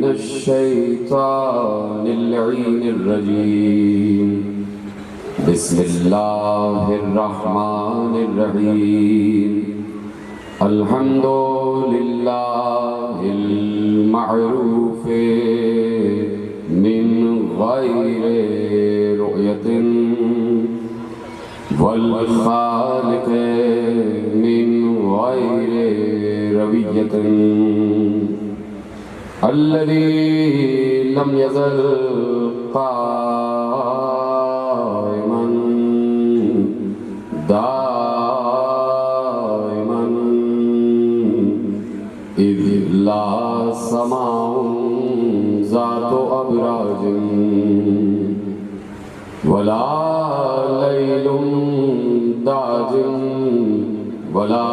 मिनश्शैतानिर्रजीम बिस्मिल्लाहिर्रहमानिर्रहीम अल्हम्दुलिल्लाहिल मअरूफ़े मिन गैरि रुयतिन वल खालिक़े मिन गैरि रवियतिन अल्लज़ी लम यज़ल क़ाइमन दाइमन इज़ ला समाउन ज़ातु अबराजिन वला लैलुन दाजिन वला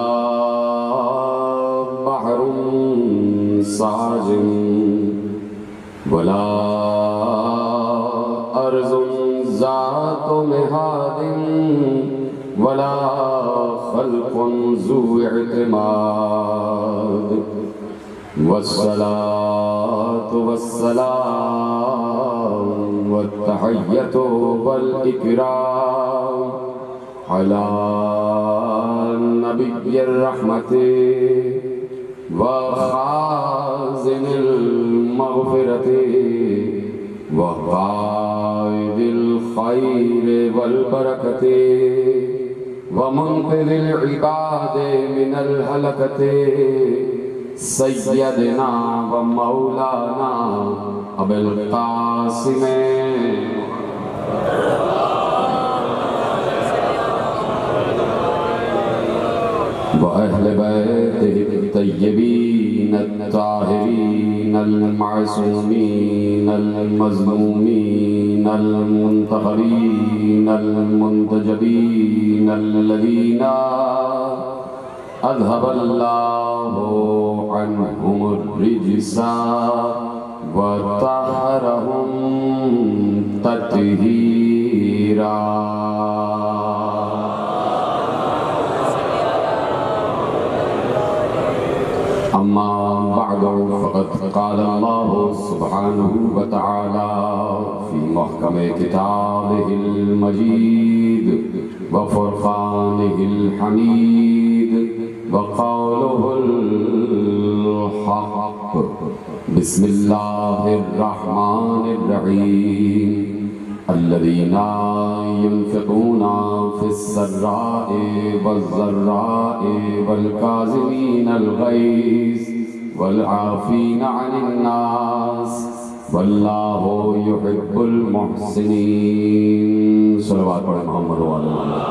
बहरुन साजिन वला अर्ज़ुन ज़ातु मिहादिन वला खल्क़ुन ज़ू इअ्तिमाद वस्सलातु वस्सलाम वत्तहिय्यतु वल इकराम अला नबिय्यिर रहमति व खाज़िनिल मग़फ़िरति व क़ाइदिल ख़ैरि वल बरकति व मुन्क़िज़िल इबादि मिनल हलकति सय्यदना व मौलाना अबुल क़ासिम व अहले बैतिहि तय्यबीन अत्ताहिरीन अल-मासूमीन अल-मज़मूमीन अल-मुंतखबीन अल-मुंतजबीन अल्लज़ीना अज़हबल्लाहु अन्हुमुर रिज्सा व तहरहुम तत्हीरा। अम्मा बअद फ़क़द क़ाल अल्लाहु सुब्हानहु व तआला फ़ी महकम किताबिहिल मजीद व फ़ुरक़ानिहिल हमीद व क़ौलुहुल हक़ बिस्मिल्लाहिर रहमानिर रहीम अल्लज़ीना युनफ़िक़ूना फ़िस्सर्राए वज़्ज़र्राए वल काज़िमीनल ग़ैज़ वल आफ़ीना अनिन्नास वल्लाहु युहिब्बुल मुहसिनीन। सल्लल्लाहु अलैहि मोहम्मद व आले मोहम्मद।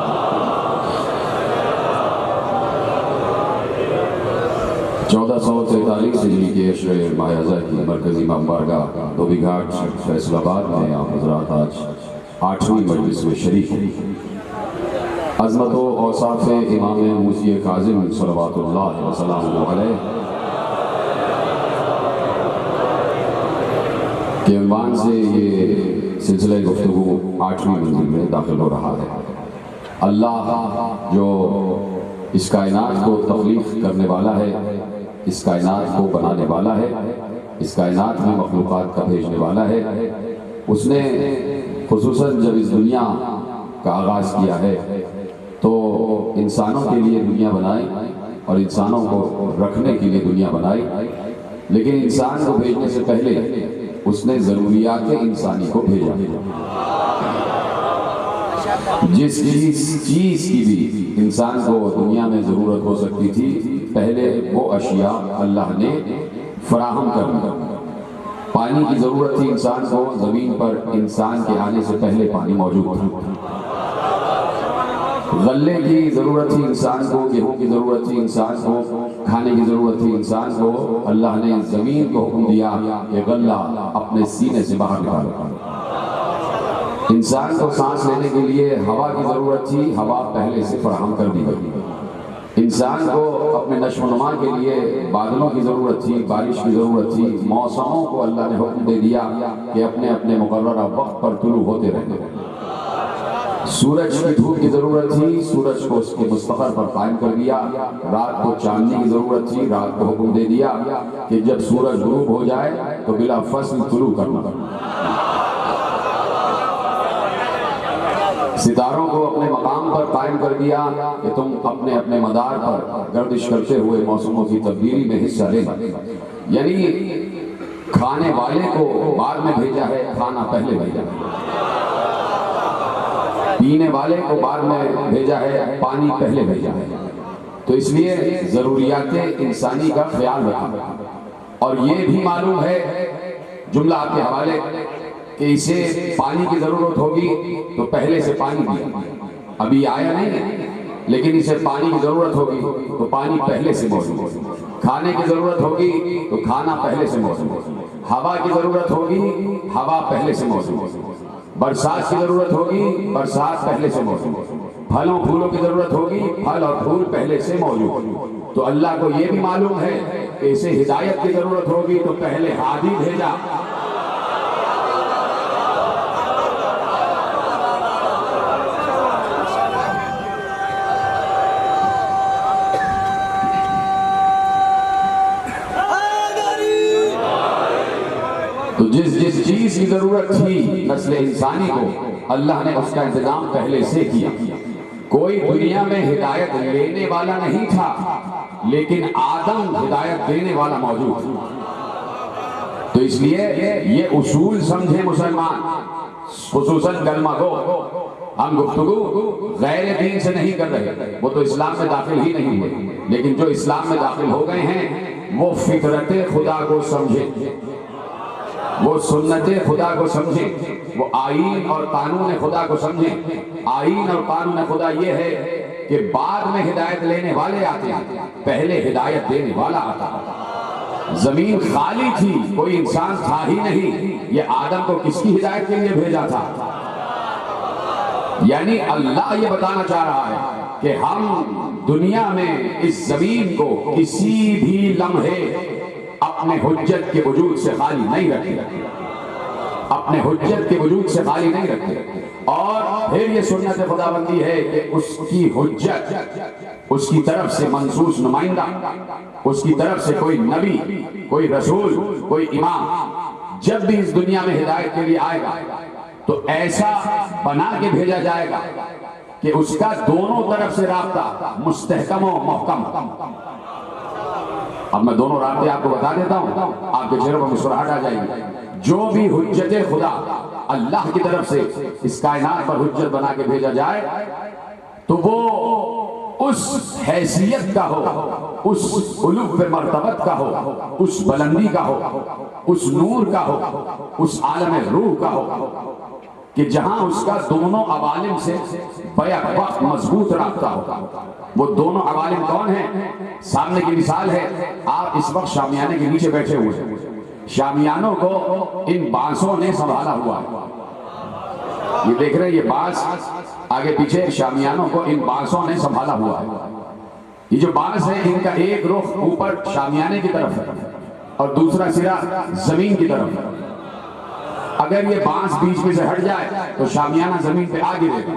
1443 हिजरी के अशरे माह-ए-अज़ा की मरकज़ी इमाम बारगाह धोबी घाट फैसलाबाद में आप हज़रात आज 8वीं मजलिस में शरीक हैं। अज़मत व औसाफ़ इमाम मूसी काज़िम सल्लल्लाहु अलैहि के उन्वान से ये सिलसिला गुफ्तगू 8वीं मंजिल में दाखिल हो रहा है। अल्लाह जो इस कायनात को तख्लीक़ करने वाला है, इस कायनात को बनाने वाला है, इस कायनात में मखलूक़ात का भेजने वाला है, उसने खुसूसन जब इस दुनिया का आगाज़ किया है तो इंसानों के लिए दुनिया बनाई और इंसानों को रखने के लिए दुनिया बनाई। लेकिन इंसान को भेजने से पहले उसने ज़रूरियात इंसानी को भेजा। जिस चीज़ की भी इंसान को दुनिया में ज़रूरत हो सकती थी, पहले वो अशिया अल्लाह ने फराहम कर दी। पानी की ज़रूरत थी इंसान को, ज़मीन पर इंसान के आने से पहले पानी मौजूद था। गल्ले की ज़रूरत थी इंसान को, गेहूँ की ज़रूरत थी इंसान को, खाने की ज़रूरत थी इंसान को। अल्लाह ने ज़मीन को हुक्म दिया कि गल्ला अपने सीने से बाहर निकालो। इंसान को सांस लेने के लिए हवा की ज़रूरत थी, हवा पहले से फराहम कर दी गई। इंसान को अपने नशोनुमा के लिए बादलों की ज़रूरत थी, बारिश की ज़रूरत थी। मौसमों को अल्लाह ने हुक्म दे दिया कि अपने अपने मुकर्ररा वक्त पर तुलू होते रहें। सूरज की धूप की जरूरत थी, सूरज को उसके मुस्तक़र पर कायम कर दिया। रात को चांदनी की जरूरत थी, रात को हुक्म दे दिया कि जब सूरज गुरूब हो जाए तो बिला फसल तुलू करना। सितारों को अपने मकाम पर कायम कर दिया कि तुम अपने अपने मदार पर गर्दिश करते हुए मौसमों की तब्दीली में हिस्सा लेना। यानी खाने वाले को बाद में भेजा है, खाना पहले भेजा है। पीने वाले को बाद में भेजा है, पानी पहले भेजा है। तो इसलिए ज़रूरियाते इंसानी का ख्याल रखा। और ये भी मालूम है, जुमला आपके हवाले, कि इसे पानी की जरूरत होगी तो पहले से पानी दिया, अभी आया नहीं है, लेकिन इसे पानी की जरूरत होगी तो पानी पहले से मौजूद। खाने की जरूरत होगी तो खाना पहले से मौजूद। हवा की जरूरत होगी, हवा पहले से मौजूद। बरसात की जरूरत होगी, बरसात पहले से मौजूद। फलों फूलों की जरूरत होगी, फल और फूल पहले से मौजूद। तो अल्लाह को यह भी मालूम है कि इसे हिदायत की जरूरत होगी तो पहले हादी भेजा। तो जिस जिस चीज की जरूरत थी नस्ल इंसानी को, अल्लाह ने उसका इंतजाम पहले से किया। कोई दुनिया में हिदायत लेने वाला नहीं था, लेकिन आदम हिदायत देने वाला मौजूद था। तो इसलिए ये उसूल समझे मुसलमान, खुसूसन कलमा को हम गुफ्तगू गैर दीन से नहीं कर रहे, वो तो इस्लाम में दाखिल ही नहीं हुए। लेकिन जो इस्लाम में दाखिल हो गए हैं वो फितरत खुदा को समझे, वो सुन्नते खुदा को समझे, वो आईन और कानून खुदा को समझे। आईन और कानून खुदा ये है कि बाद में हिदायत लेने वाले आते हैं, पहले हिदायत देने वाला आता है। जमीन खाली थी, कोई इंसान था ही नहीं, ये आदम को किसकी हिदायत के लिए भेजा था? यानी अल्लाह ये बताना चाह रहा है कि हम दुनिया में इस जमीन को किसी भी लम्हे अपने हुज्जत के वजूद से खाली नहीं रखते, अपने हुज्जत के वजूद से खाली नहीं रखते। और फिर ये सुन्नत खुदाबंदी है कि उसकी हुज्जत, उसकी तरफ से मंसूस नुमाइंदा, उसकी तरफ से कोई नबी, कोई रसूल, कोई इमाम जब भी इस दुनिया में हिदायत के लिए आएगा तो ऐसा बना के भेजा जाएगा कि उसका दोनों तरफ से राब्ता मुस्तहकम और महकम। अब मैं दोनों रास्ते आपको बता देता हूं, आपके चेहरे पर मुस्कुराहट आ जाएगी। जो भी हुज्जत खुदा अल्लाह की तरफ से इस कायनात पर हुज्जत बना के भेजा जाए तो वो उस हैसियत का हो, उस उलूफ पे मर्तबत का हो, उस बुलंदी का हो, उस नूर का हो, उस आलम रूह का हो कि जहां उसका दोनों अवालिम से बैक वक्त मजबूत राब्ता होगा। वो दोनों अवालिम कौन है? सामने की मिसाल है, आप इस वक्त शामियाने के नीचे बैठे हुए हैं, शामियानों को इन बांसों ने संभाला हुआ है। ये देख रहे हैं, ये बांस आगे पीछे, शामियानों को इन बांसों ने संभाला हुआ है। ये जो बांस है इनका एक रुख ऊपर शामियाने की तरफ है और दूसरा सिरा जमीन की तरफ है। अगर ये बांस बीच में से हट जाए तो शामियाना जमीन पे आ गिरेगा।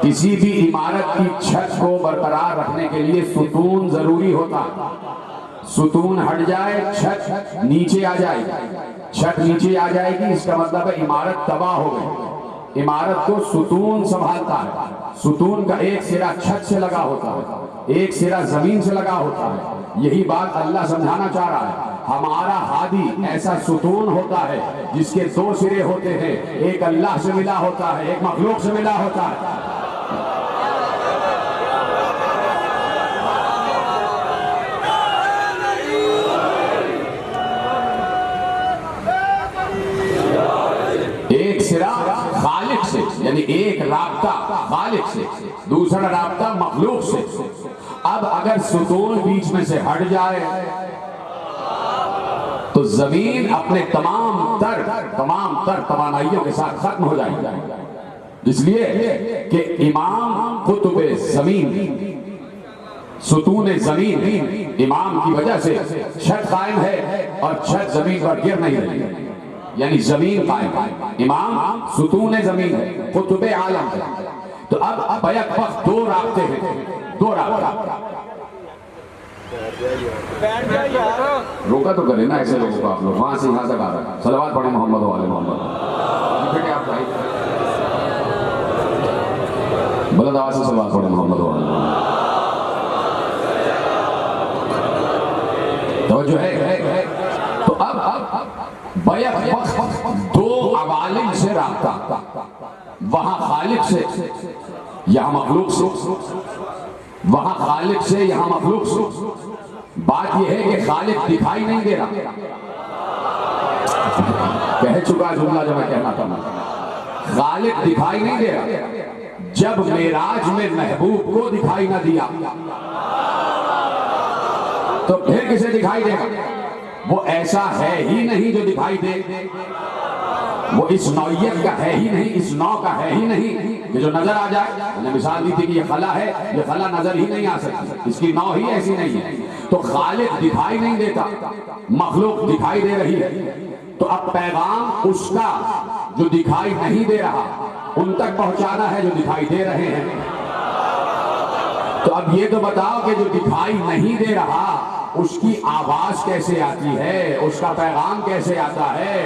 किसी भी इमारत की छत को बरकरार रखने के लिए सुतून जरूरी होता है। सुतून हट जाए, छत नीचे आ जाएगी। छत नीचे आ जाएगी, इसका मतलब है इमारत तबाह हो गई। इमारत को सुतून संभालता है। सुतून का एक सिरा छत से लगा होता है, एक सिरा जमीन से लगा होता है। यही बात अल्लाह समझाना चाह रहा है। हमारा हादी ऐसा सुतून होता है जिसके दो सिरे होते हैं, एक अल्लाह से मिला होता है, एक मखलूक से मिला होता है। एक सिरा खालिक से, यानी एक राब्ता खालिक से, दूसरा राब्ता मखलूक से। अब अगर सुतून बीच में से हट जाए तो जमीन अपने तमाम तर तवानाइयों के साथ खत्म हो जाएगी। इसलिए कि इमाम कुतुब जमीन, सुतून जमीन, इमाम की वजह से छत कायम है और छत जमीन पर गिर नहीं रही। यानी जमीन कायम। इमाम सुतून जमीन है, कुतुब आलम है। तो अब बैक वक्त दो रास्ते हैं, दो रास्ते। रोका तो करे ना ऐसे लोगों को आप लोग, वहां से यहां तक आ रहा है। सलवात पढ़े मोहम्मद वाले मोहम्मद, बेटे आप भाई बुलंद आवाज से सलवात पढ़े मोहम्मद वाले। तो जो है तो अब बैक वक्त दो अवालिम से रास्ता, वहां खालिक से यहां मखलूक से, वहां खालिक से यहां मखलूक से। बात यह है कि खालिक दिखाई नहीं दे रहा, कह चुका जुमला जो मैं कहना था। खालिक दिखाई नहीं दे रहा। जब मेराज में महबूब को दिखाई ना दिया तो फिर किसे दिखाई देगा? वो ऐसा है ही नहीं जो दिखाई दे, वो इस नौयत का है ही नहीं, इस नौ का है ही नहीं कि जो नजर आ जाए। मैंने मिसाल दी थी कि ये खला है, ये खला नजर ही नहीं आ सकती, इसकी नौ ही ऐसी नहीं है। तो खालिक दिखाई नहीं देता, मखलूक दिखाई दे रही है। तो अब पैगाम उसका जो दिखाई नहीं दे रहा उन तक पहुंचाना है जो दिखाई दे रहे हैं। तो अब ये तो बताओ कि जो दिखाई नहीं दे रहा उसकी आवाज कैसे आती है, उसका पैगाम कैसे आता है?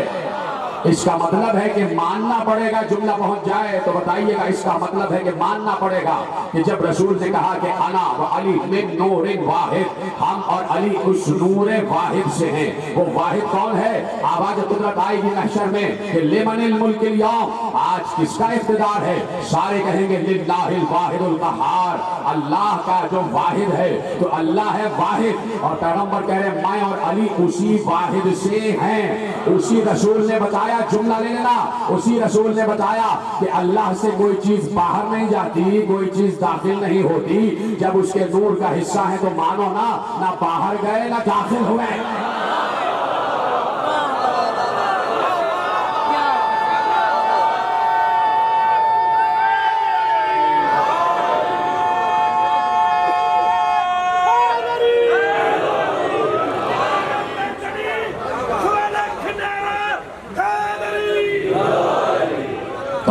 इसका मतलब है कि मानना पड़ेगा। जुमला पहुंच जाए तो बताइएगा, इसका मतलब है कि मानना पड़ेगा कि जब रसूल ने कहा कि अना व अली मिन नूरिन वाहिद, हम और अली उस नूर वाहिद से हैं। वो वाहिद कौन है? आवाज कुदरत आएगी महशर में कि लिमनिल मुल्किल यौम, आज किसका इख्तिदार है? सारे कहेंगे लिल्लाहिल वाहिदुल कहार, अल्लाह का जो वाहिद है। तो अल्लाह है वाहिद और पैगंबर कह रहे मैं और अली उसी वाहिद से हैं। उसी रसूल ने बताया, जुमला ले लेना, उसी रसूल ने बताया कि अल्लाह से कोई चीज बाहर नहीं जाती, कोई चीज दाखिल नहीं होती। जब उसके नूर का हिस्सा है तो मानो ना बाहर गए ना दाखिल हुए।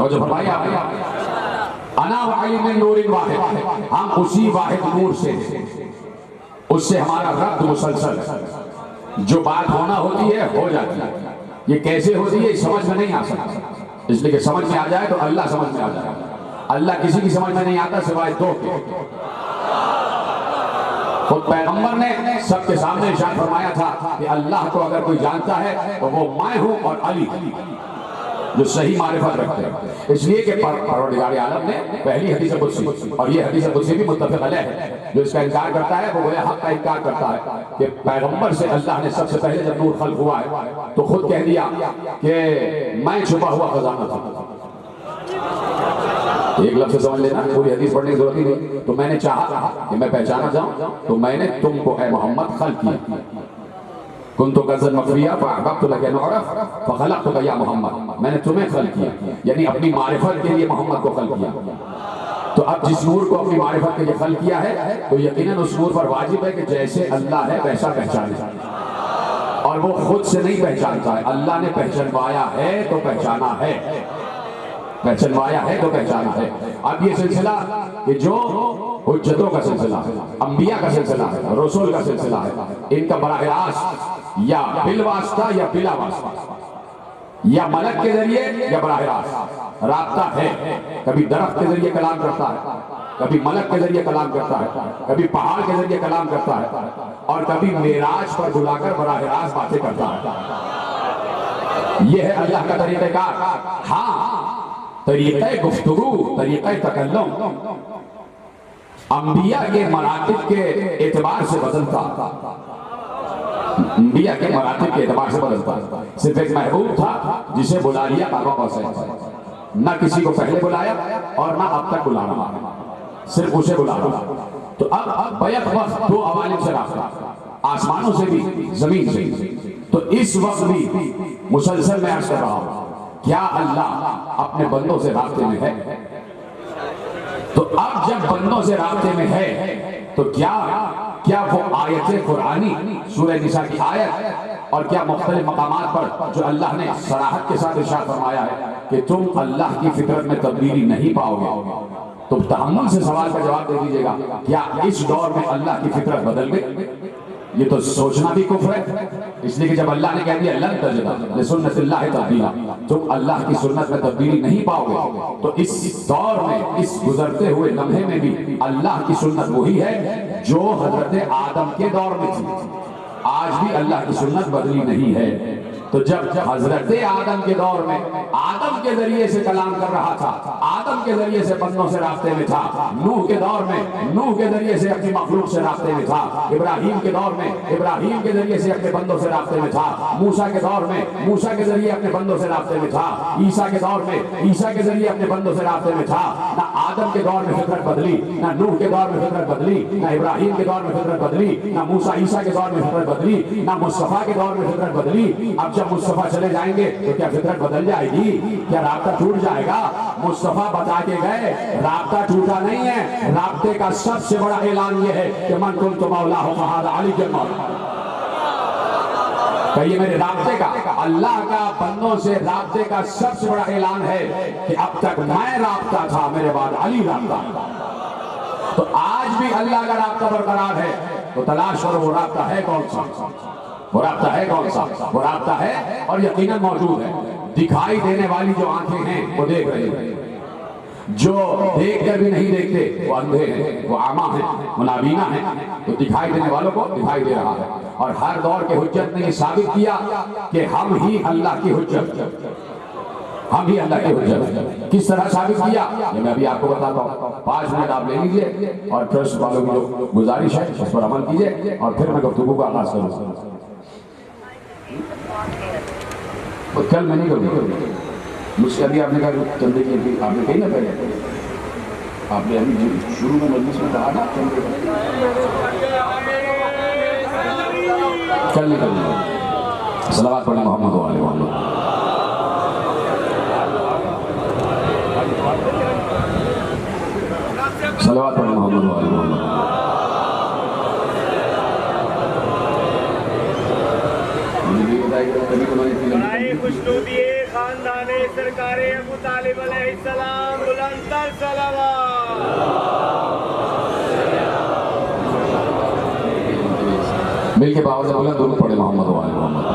जो फरमाया अना व अली मिन नूरिन वाहिद, हम उसी वाहिद नूर से, उससे हमारा रब्त मुसलसल है। जो बात होना होती है हो जाती है। ये कैसे होती है समझ में नहीं आ सकता, इसलिए कि समझ में आ जाए तो अल्लाह समझ में आ जाए। अल्लाह किसी की समझ में नहीं आता सिवाय दो के। खुद पैगंबर ने सबके सामने इरशाद फरमाया था कि अल्लाह को अगर कोई जानता है तो वो मैं हूं और अली जो सही मारिफत रखते हैं। इसलिए कि परवरदिगार आलम ने पहली हदीस कुदसी, और ये हदीस कुदसी भी मुत्तफिक अलैह है, जो इसका इनकार करता है वो गोया हक का इनकार करता है कि पैगंबर से अल्लाह ने सबसे पहले जब नूर खल्क हुआ है तो खुद कह दिया कि मैं छुपा हुआ खजाना था। एक लफ्ज़ समझ लेना, पूरी हदीस पढ़ने की जरूरत ही नहीं। तो मैंने चाहा कि मैं पहचाना जाऊं तो मैंने तुमको ए मोहम्मद खल्क किया। कुन्तु कज़न मखफिया फअहबब्तु लका नूरफ फखलक़तुका या मोहम्मद, मैंने तुम्हें खल्क किया, यानी अपनी मारिफत के लिए मोहम्मद को खल्क किया। तो अब जिस नूर को अपनी मारिफत के लिए खल्क किया है तो यकीनन उस नूर पर वाजिब है कि जैसे अल्लाह है वैसा पहचाने, और वो खुद से नहीं पहचानता है। अल्लाह ने पहचानवाया है तो पहचाना है, पहचानवाया है तो पहचाना है। अब ये सिलसिला कि जो हुज्जतों का सिलसिला है, अंबिया का सिलसिला है, रसूल का सिलसिला है, इनका बराह रास्त या बिल वास्ता या बिला वास्ता, या मलक के जरिए या बराह रास्त रास्ता है। कभी दरख्त के जरिए कलाम करता है, कभी मलक के जरिए कलाम करता है, कभी पहाड़ के जरिए कलाम करता है, और कभी मेराज पर बुलाकर बराह रास्त बातें करता है। यह है अल्लाह का तरीक़ाकार। हाँ, तरीक़े गुफ्तगू, तरीक़े तकल्लुम अंबिया के मरातिब के एतबार से बदलता, अंबिया के मरातिब के एतबार से बदलता। सिर्फ एक महबूब था जिसे बुला लिया काबा से, न किसी को पहले बुलाया और ना अब तक बुला रहा, सिर्फ उसे बुला रहा। तो अब बैक वक्त दो अवालिम से रास्ता, आसमानों से भी जमीन से। तो इस वक्त भी मुसलसल मैं अर्ज कर रहा हूं, क्या अल्लाह अपने बंदों से रास्ते में है? तो अब जब बंदों से रास्ते में है तो क्या वो आयत कुरानी सूरह निसा की आयत और क्या मुख्तलिफ मकामात पर जो अल्लाह ने सराहत के साथ इरशाद फरमाया है कि तुम अल्लाह की फितरत में तब्दीली नहीं पाओगे, तो तहम्मुल से सवाल का जवाब दे दीजिएगा, क्या इस दौर में अल्लाह की फितरत बदल गई? ये तो सोचना भी कुफ्र है, इसलिए कि जब अल्लाह ने कह दिया लन तजिदा लिसुन्नतिल्लाहि तब्दीला, तुम अल्लाह की सुन्नत में तब्दीली नहीं पाओगे, तो इस दौर में, इस गुजरते हुए लम्हे में भी अल्लाह की सुन्नत वही है जो हजरत आदम के दौर में थी। आज भी अल्लाह की सुन्नत बदली नहीं है। तो जब हजरत आदम के दौर में आदम के जरिए से कलाम कर रहा था, आदम के जरिए से बंदों से रास्ते में था, नूह के दौर में नूह के जरिए से अपनी मखलूक से रास्ते में था, इब्राहिम के दौर में इब्राहिम के जरिए से अपने बंदों से रास्ते में था, मूसा के दौर में मूसा के जरिए अपने बंदों से रास्ते में था, ईसा के दौर में ईसा के जरिए अपने बंदों से रास्ते में था। ना आदम के दौर में फितरत बदली, ना नूह के दौर में फितरत बदली, ना इब्राहिम के दौर में फितरत बदली, ना मूसा ईसा के दौर में फितरत बदली, ना मुस्तफा के दौर में फितरत बदली। अब जब मुस्तफा चले जाएंगे तो क्या फितरत बदल जाएगी? क्या राब्ता टूट जाएगा? मुस्तफा बता के गए राब्ता टूटा नहीं है। राब्ते का सबसे बड़ा ऐलान यह है कि मन कुन्तु मौलाहु फहाज़ा अली के मौला, कहिए मेरे राब्ते का, अल्लाह का बंदों से राब्ते का सबसे बड़ा ऐलान है कि अब तक मैं राब्ता था, मेरे बाद अली राब्ता। तो आज भी अल्लाह का राब्ता बरकरार है, तो तलाश करो वो राब्ता है कौन सा, वो राब्ता है कौन सा? वो राब्ता है और यकीनन मौजूद है। दिखाई देने वाली जो आंखें हैं वो देख रही हैं, जो देख कर भी नहीं देखते वो अंधे हैं, वो आमा हैं, वो नाबीना हैं। तो दिखाई देने वालों को दिखाई दे रहा है। और हर दौर के हुज्जत ने ये साबित किया कि हम ही अल्लाह की हुज्जत, हम ही अल्लाह की हुज्जत। किस तरह साबित किया ये मैं अभी आपको बताता हूँ। 5 मिनट आप ले लीजिए और ट्रस्ट वालों की जो गुजारिश है उस पर अमल कीजिए और फिर मैं गुफ्तगू का आगाज करूँगा। तो कल मैं नहीं करूँगा, मुझसे अभी आपने कहा चंदे की, आपने कही ना पहले, आपने अभी शुरू में मजलिस में कहा ना चंदे, कल नहीं करूँगा। सलावत पढ़े मोहम्मद वाले मोहम्मद। सलावत पढ़े मोहम्मद वाले मोहम्मद। खुशनूदिए खानदाने सरकारे अबू तालिब अलैहिस्सलाम बुलंदतर सलावत। मिल के बाबा से बोला दोनों पढ़े मोहम्मद वाले मोहम्मद।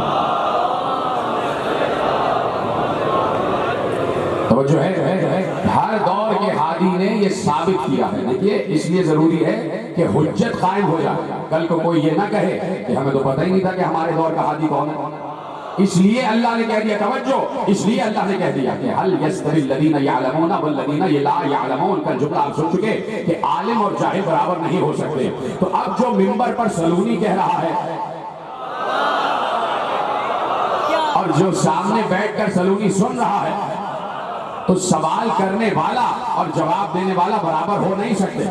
तवज्जो है, हर दौर के हादी ने ये साबित किया है। देखिए इसलिए जरूरी है कि हुज्जत कायम हो जाए, कल को कोई ये ना कहे कि हमें तो पता ही नहीं था कि हमारे दौर का हादी कौन है। इसलिए अल्लाह ने कह दिया, तवज्जो, इसलिए अल्लाह ने कह दिया कि हल यस्तविल लदीना यअलमून वल लदीना ला यअलमून का जुमला आप सुन चुके कि आलिम और जाहिल बराबर नहीं हो सकते। तो अब जो मिंबर पर सलूनी कह रहा है और जो सामने बैठकर सलूनी सुन रहा है, तो सवाल करने वाला और जवाब देने वाला बराबर हो नहीं सकते।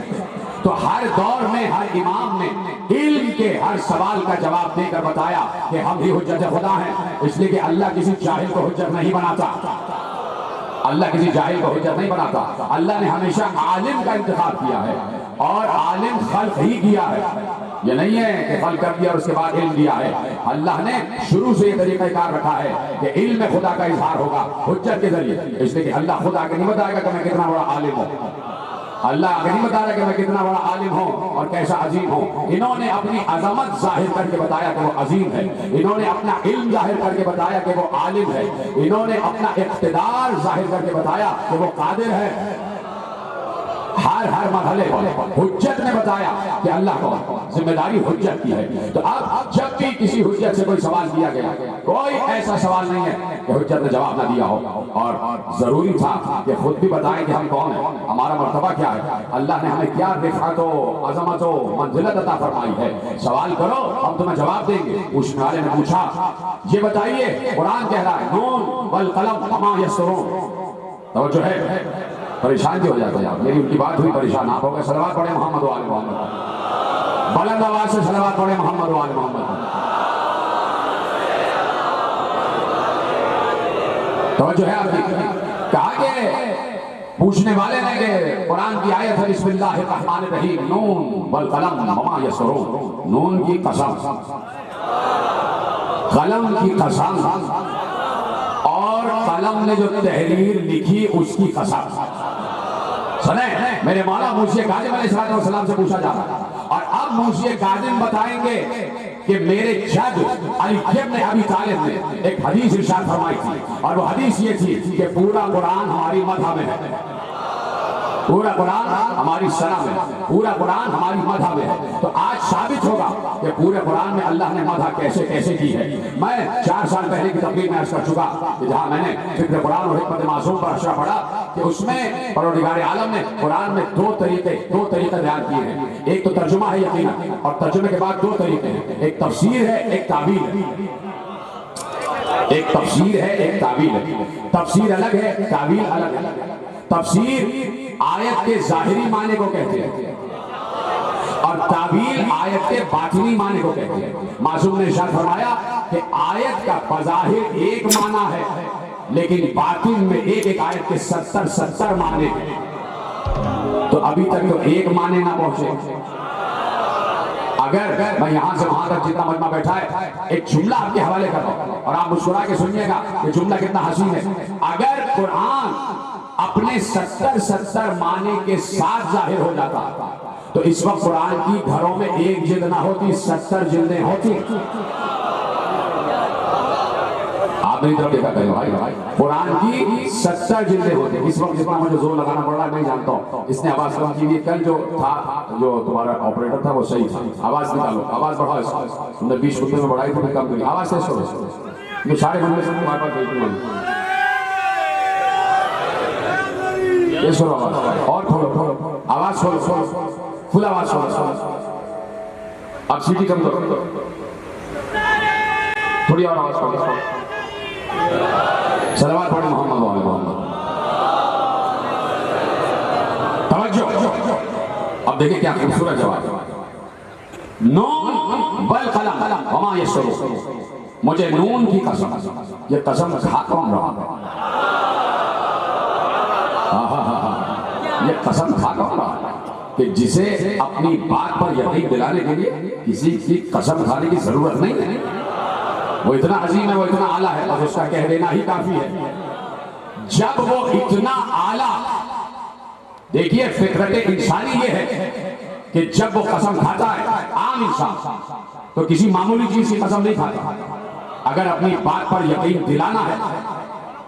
तो हर दौर में हर इमाम ने इल्म के हर सवाल का जवाब देकर बताया कि हम ही हुज्जत खुदा हैं। इसलिए कि अल्लाह किसी जाहिल को हुज्जत नहीं बनाता, अल्लाह किसी जाहिल को हुज्जत नहीं बनाता। अल्लाह ने हमेशा आलिम का इंतखाब किया है और आलिम खल्क ही किया है। ये नहीं है कि खल्क कर दिया और उसके बाद इल्म दिया है। अल्लाह ने शुरू से ये तरीक़ाकार रखा है कि इल्म खुदा का इजहार होगा हुज्जत के जरिए। इसलिए कि अल्लाह खुद आके नहीं बताएगा कि मैं कितना बड़ा आलिम हूँ, अल्लाह आगे नहीं बता रहा कि मैं कितना बड़ा आलिम हूँ और कैसा अजीम हूँ। इन्होंने अपनी अजमत जाहिर करके बताया कि वो अजीम है, इन्होंने अपना इल्म जाहिर करके बताया कि वो आलिम है, इन्होंने अपना इख्तिदार जाहिर करके बताया कि वो कादिर है। हर मरहले पर हुज्जत ने बताया कि अल्लाह को जिम्मेदारी हुज्जत की है। तो अब जब भी किसी हुज्जत से कोई सवाल किया गया, कोई ऐसा सवाल नहीं है कि हुज्जत ने जवाब ना दिया हो। और जरूरी था कि खुद भी बताएं कि हम कौन हैं, हमारा मर्तबा क्या है, अल्लाह ने हमें क्या रिफ़अतो अज़मतो मंजिलत अता फरमाई है। सवाल करो हम तुम्हें जवाब देंगे। पूछने वाले ने पूछा ये बताइए, कुरान कह रहा है नून वल कलम वमा यस्तरून। तो जो है परेशान क्यों हो जाते हैं आप, मेरी उनकी बात हुई परेशान आप हो गए। सलवात पढ़े मोहम्मद वाले मोहम्मद, बुलंद आवाज से सलवात पढ़े मोहम्मद वाले मोहम्मद। तो जो है आपकी कहा कि पूछने वाले ने कि कुरान की आयत है बिस्मिल्लाहिर्रहमानिर्रहीम नून वल कलम वमा यसरून, नून की कसम, कलम की कसम, और कलम ने जो तहरीर लिखी उसकी कसम। सुने, मेरे मौला मुर्शिद काज़िम अलैहिस्सलाम से पूछा जा रहा है, और अब मुर्शिद काज़िम बताएंगे कि मेरे जद अली इब्न अबी तालिब ने एक हदीस इरशाद फरमाई थी, और वो हदीस ये थी कि पूरा कुरान हमारी मज़हब में है, पूरा कुरान हमारी शरह में, पूरा कुरान हमारी मज़हब में है। तो आज साबित होगा कि पूरे कुरान में अल्लाह ने मज़हब कैसे कैसे की है। मैं 4 साल पहले की तकरीर में अर्ज़ कर चुका कि जहाँ मैंने फिक्र कुरान और हिकमत मासूम पर अशरा पढ़ा कि उसमें परवरदिगार आलम ने कुरान में दो तरीके बयान किए हैं। एक तो तर्जुमा है यकीनन, और तर्जुमे के बाद 2 तरीके हैं, एक तफसीर है, एक तावील है। एक तफसीर है, एक तावील है। तफसीर अलग है, तावील अलग है। तफसीर आयत के जाहिरी माने को कहते हैं, और तावील आयत के बातिनी माने को कहते हैं। मासूम ने इरशाद फरमाया कि आयत का बज़ाहिर एक माना है, लेकिन बातिन में एक आयत के 70 माने हैं। तो अभी तक तो एक माने ना पहुंचे। अगर मैं यहां से वहां तक जितना मजमा बैठा है एक जुमला आपके हवाले कर रहा हूं, और आप मुस्कुरा के सुनिएगा कि जुमला कितना हसीन है। अगर कुरान अपने 70 माने के साथ जाहिर हो जाता तो इस वक्त कुरान की घरों में एक जिल्द ना होती, 70 जिल्दें होती। आप मेरी तरफ देखा करें भाई, कुरान की 70 जिल्दें होती। इस वक्त जितना मुझे जोर लगाना पड़ रहा है मैं जानता हूँ। इसने आवाज कम की थी, कल जो था, जो तुम्हारा ऑपरेटर था वो सही था। आवाज निकालो, आवाज बढ़ाओ। तुमने 20 रुपए में बढ़ाई, तुमने कम करी। आवाज से सुनो, जो सारे बंदे से तुम्हारे पास भेज और खोलो, आवाज खोलो, फुल आवाज खोलो। अब सीटी कम करो, थोड़ी और आवाज खोलो। सलवात पढ़े मोहम्मद वाले मोहम्मद। तवज्जो, अब देखिए क्या खूबसूरत जवाब। नून वल कलम वमा यसरून, मुझे नून की कसम, ये कसम खा कौन रहा है? ये कसम खा कौन रहा है कि जिसे अपनी बात पर यकीन दिलाने के लिए किसी की कसम खाने की जरूरत नहीं है। वो इतना अजीम है, वो इतना आला है, बस उसका कह देना ही काफी है। जब वो इतना आला, देखिए फितरत इंसानी ये है कि जब वो कसम खाता है, आम इंसान तो किसी मामूली चीज की कसम नहीं खाता। अगर अपनी बात पर यकीन दिलाना है,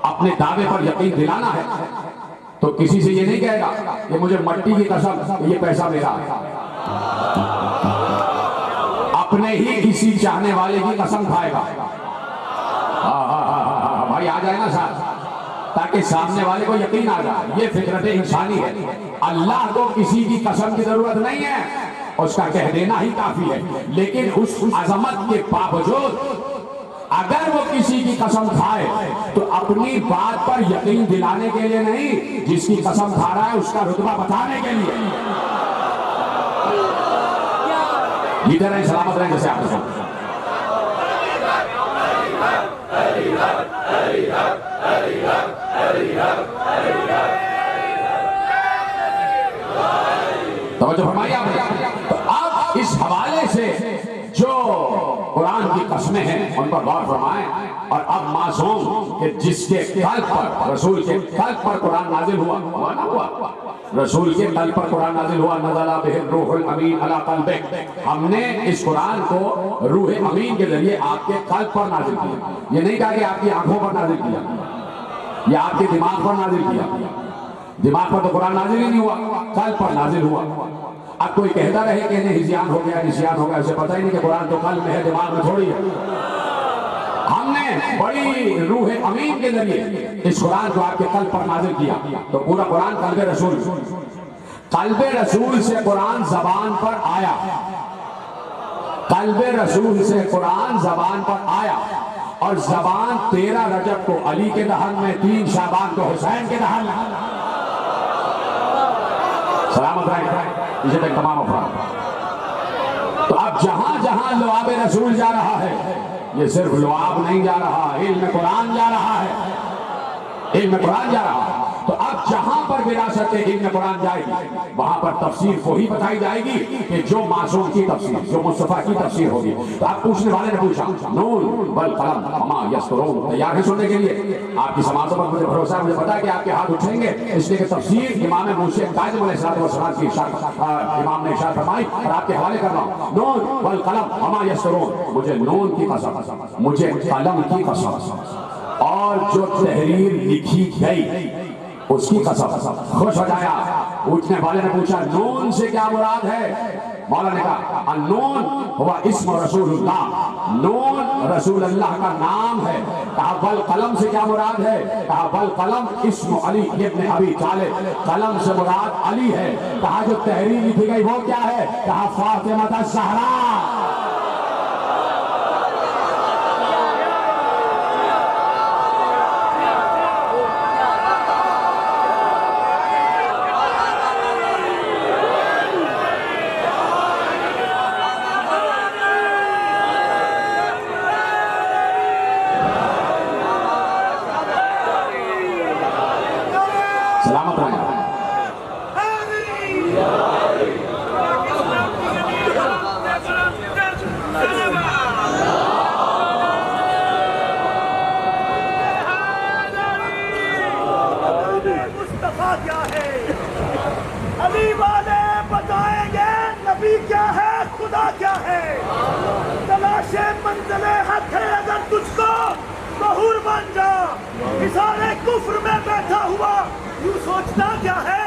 अपने दावे पर यकीन दिलाना है, तो किसी से ये नहीं कहेगा कि मुझे मट्टी की कसम, ये पैसा मेरा है। अपने ही किसी चाहने वाले की कसम खाएगा। भाई आ जाए ना साथ, ताकि सामने वाले को यकीन आ जाए। ये फितरत इंसानी है। अल्लाह को किसी की कसम की जरूरत नहीं है, उसका कह देना ही काफी है। लेकिन उस अजमत के बावजूद अगर वो किसी की कसम खाए तो अपनी बात पर यकीन दिलाने के लिए नहीं, जिसकी कसम खा रहा है उसका रुतबा बताने के लिए। लीडर है, सलामत रहे जैसे आपके साथ। तवज्जो फरमाइए आपने। तो अब इस हवाले से जो कुरान की कस्में हैं उन पर गौर फरमाएं। और अब मासूम कि जिसके कल्ब पर, रसूल के कल्ब पर कुरान नाजिल हुआ ना हुआ, रसूल के कल्ब पर कुरान नाजिल हुआ, नज़ला बिहिर रूहुल अमीन अला क़ल्बिक। हमने इस कुरान को रूह अमीन के जरिए आपके कल्ब पर नाजिल किया। ये नहीं कहा कि आपकी आंखों पर नाजिल किया या आपके दिमाग पर नाजिल किया। दिमाग पर तो कुरान नाजिल ही नहीं हुआ, कल्ब पर नाजिल हुआ। अब कोई कहता रहे कि हिज़ियान हो गया, निसियान हो गया, उसे पता ही नहीं कि कुरान तो कल्ब में है, दिमाग में थोड़ी है। हमने बड़ी रूह अमीन के जरिए इस कुरान को आपके कल्ब पर नाजिल किया। तो पूरा कुरान कल्ब रसूल से कुरान जबान पर आया। कल्ब रसूल से कुरान जबान पर आया, और जबान 13 रजब को अली के दहन में, 3 शाबान को हुसैन के दहन में। सलामत रहे इसे तक तमाम अफराद। तो अब जहां जहां लुआब रसूल जा रहा है, ये सिर्फ लुआब नहीं जा रहा, इल्म कुरान जा रहा है, इल्म कुरान जा रहा है। तो अब जहां पर विरासत इल्म कुरान जाएगी वहां पर तफसीर को ही बताई जाएगी कि जो मासूम की तफसीर, जो मुस्तफा की तफसीर होगी। तो आप पूछने वाले ने पूछा नून वल कलम वमा यस्तरून, तैयार है सुनने के लिए? आपकी समातों पर मुझे भरोसा है, मुझे पता है कि आपके हाथ उठेंगे, इसलिए कि तफसीर इमाम मूसा काज़िम अलैहिस्सलाम की इमाम ने इरशाद फरमाई और आपके हवाले कर रहा हूं। नून वल कलम वमा यस्तरून, मुझे नून की कसम, मुझे कलम की कसम, और जो तहरीर लिखी गई उसकी कसम। खुश हो जाया। उठने वाले ने पूछा नून से क्या मुराद है? मौला ने कहा नून हुआ इस्म रसूलुल्लाह, नून रसूल अल्लाह का नाम है। कहा बल कलम से क्या मुराद है? कहा बल कलम इस्म अली इब्न अबी तालिब, कलम से मुराद अली है। कहा जो तहरीर लिखी गई वो क्या है? कहा फातिमा ज़हरा। सलामत रहें। मुस्तफा क्या है? अली वाले बताएंगे नबी क्या है, खुदा क्या है। तलाशे मंजिले हक है अगर तुझको महूर बन जा। इसारे कुफ्र में बैठा हुआ यूं सोचता क्या है?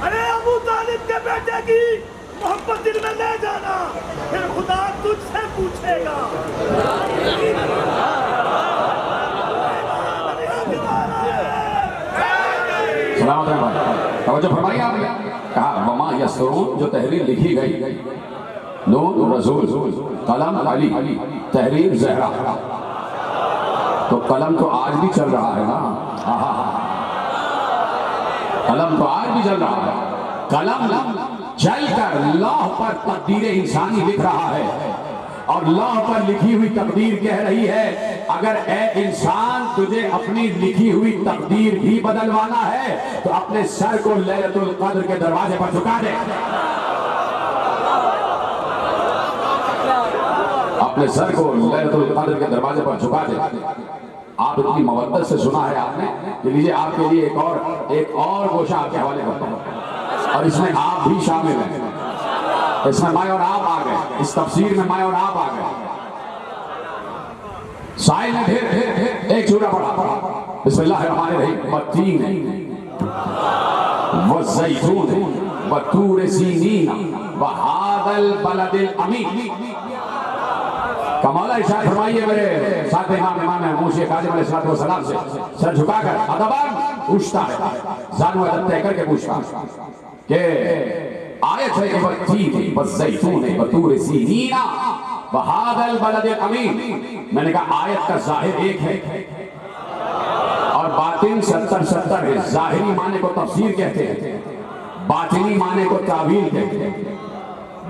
अरे अबू तालिब के बेटे की मोहब्बत दिल में ले जाना, फिर खुदा तुझसे पूछेगा। सलामत है भाई, तवज्जो फरमाइए आपने। कहा वमा यस्तरून, जो तहरीर लिखी गई, नून रसूल, कलम अली, तहरीर ज़हरा। तो कलम तो आज भी चल रहा है ना, कलम तो आज भी चल रहा है। कलम चलकर लौह पर तकदीर इंसानी लिख रहा है, और लौह पर लिखी हुई तकदीर कह रही है अगर ए इंसान तुझे अपनी लिखी हुई तकदीर भी बदलवाना है तो अपने सर को लैलतुल कद्र के दरवाजे पर झुका दे। अपने सर को लैलतुल कद्र के दरवाजे पर झुका दे। आप इतनी मवद्दत से सुना है आपने कि लीजिए आपके लिए एक और गोशा आपके हवाले करता हूं, और इसमें आप भी शामिल हैं। इसमें मैं और आप आ गए, इस तफसीर में मैं और आप आ गए। साहिल ने फिर एक सूरा पढ़ा, बिस्मिल्लाहिर्रहमानिर्रहीम, वत्तीन वज़्ज़ैतून वतूर सीनीन वहादल बलदिल अमीन। कमाला इरशाद फरमाइए मेरे साथ इमाम मूसा काज़िम अलैहिस्सलाम से सर झुकाकर अदबन पूछता है, जानू अदब तय करके पूछता कि आयत है वत्तीन वज़्ज़ैतून वतूर सीनीन वहादल बलदिल अमीन। मैंने कहा आयत का जाहिर एक है और बातिन 70 है। जाहिरी माने को तफसीर कहते हैं, बातिनी माने को तावील कहते हैं,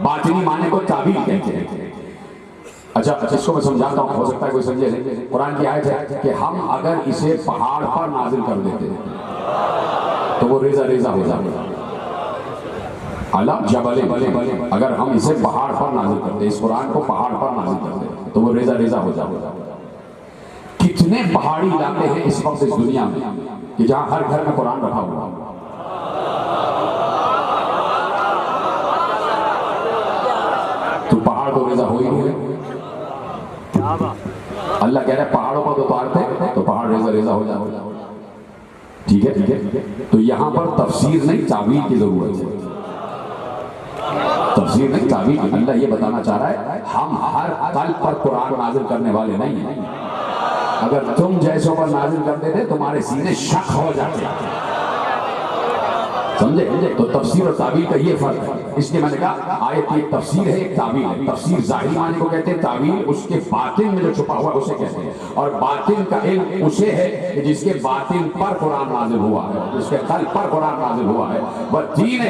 बातिनी माने को तावील कहते हैं। अच्छा, इसको मैं समझाता हूँ, हो सकता है कोई समझे नहीं। कुरान की आयत है कि हम अगर इसे पहाड़ पर नाजिल कर देते तो वो रेजा रेजा हो जाता। अला जबले, अगर हम इसे पहाड़ पर नाजिल करते, इस कुरान को पहाड़ पर नाजिल करते तो वो रेजा रेजा हो जाता। कितने पहाड़ी इलाके हैं इस वक्त इस दुनिया में कि जहां हर घर में कुरान रखा हुआ। तो पहाड़ तो रेजा हो ही नहीं है। अल्लाह कह रहा है पहाड़ों पर उतारते तो पहाड़ रेजा रेजा हो जाओ। ठीक है, ठीक है। तो यहां पर तफसीर नहीं तावील की जरूरत है। तफसीर नहीं तावील। अल्लाह ये बताना चाह रहा है हम हर कल पर कुरान नाजिल करने वाले नहीं हैं। अगर तुम जैसों पर नाजिल करते थे तुम्हारे सीने शक हो जाते। समझे? तो तफसीर और तावील का ये फर्क है। इसलिए मैंने कहा आयत की तफसीर है, एक तावील है। तफसीर जाहिर माने को कहते हैं, तावील उसके बातिन में जो छुपा हुआ उसे कहते हैं। और बातिन का इल्म उसे है कि जिसके बातिन पर कुरान नाजिल हुआ है, जिसके कल पर कुरान नाजिल हुआ है। वत्तीन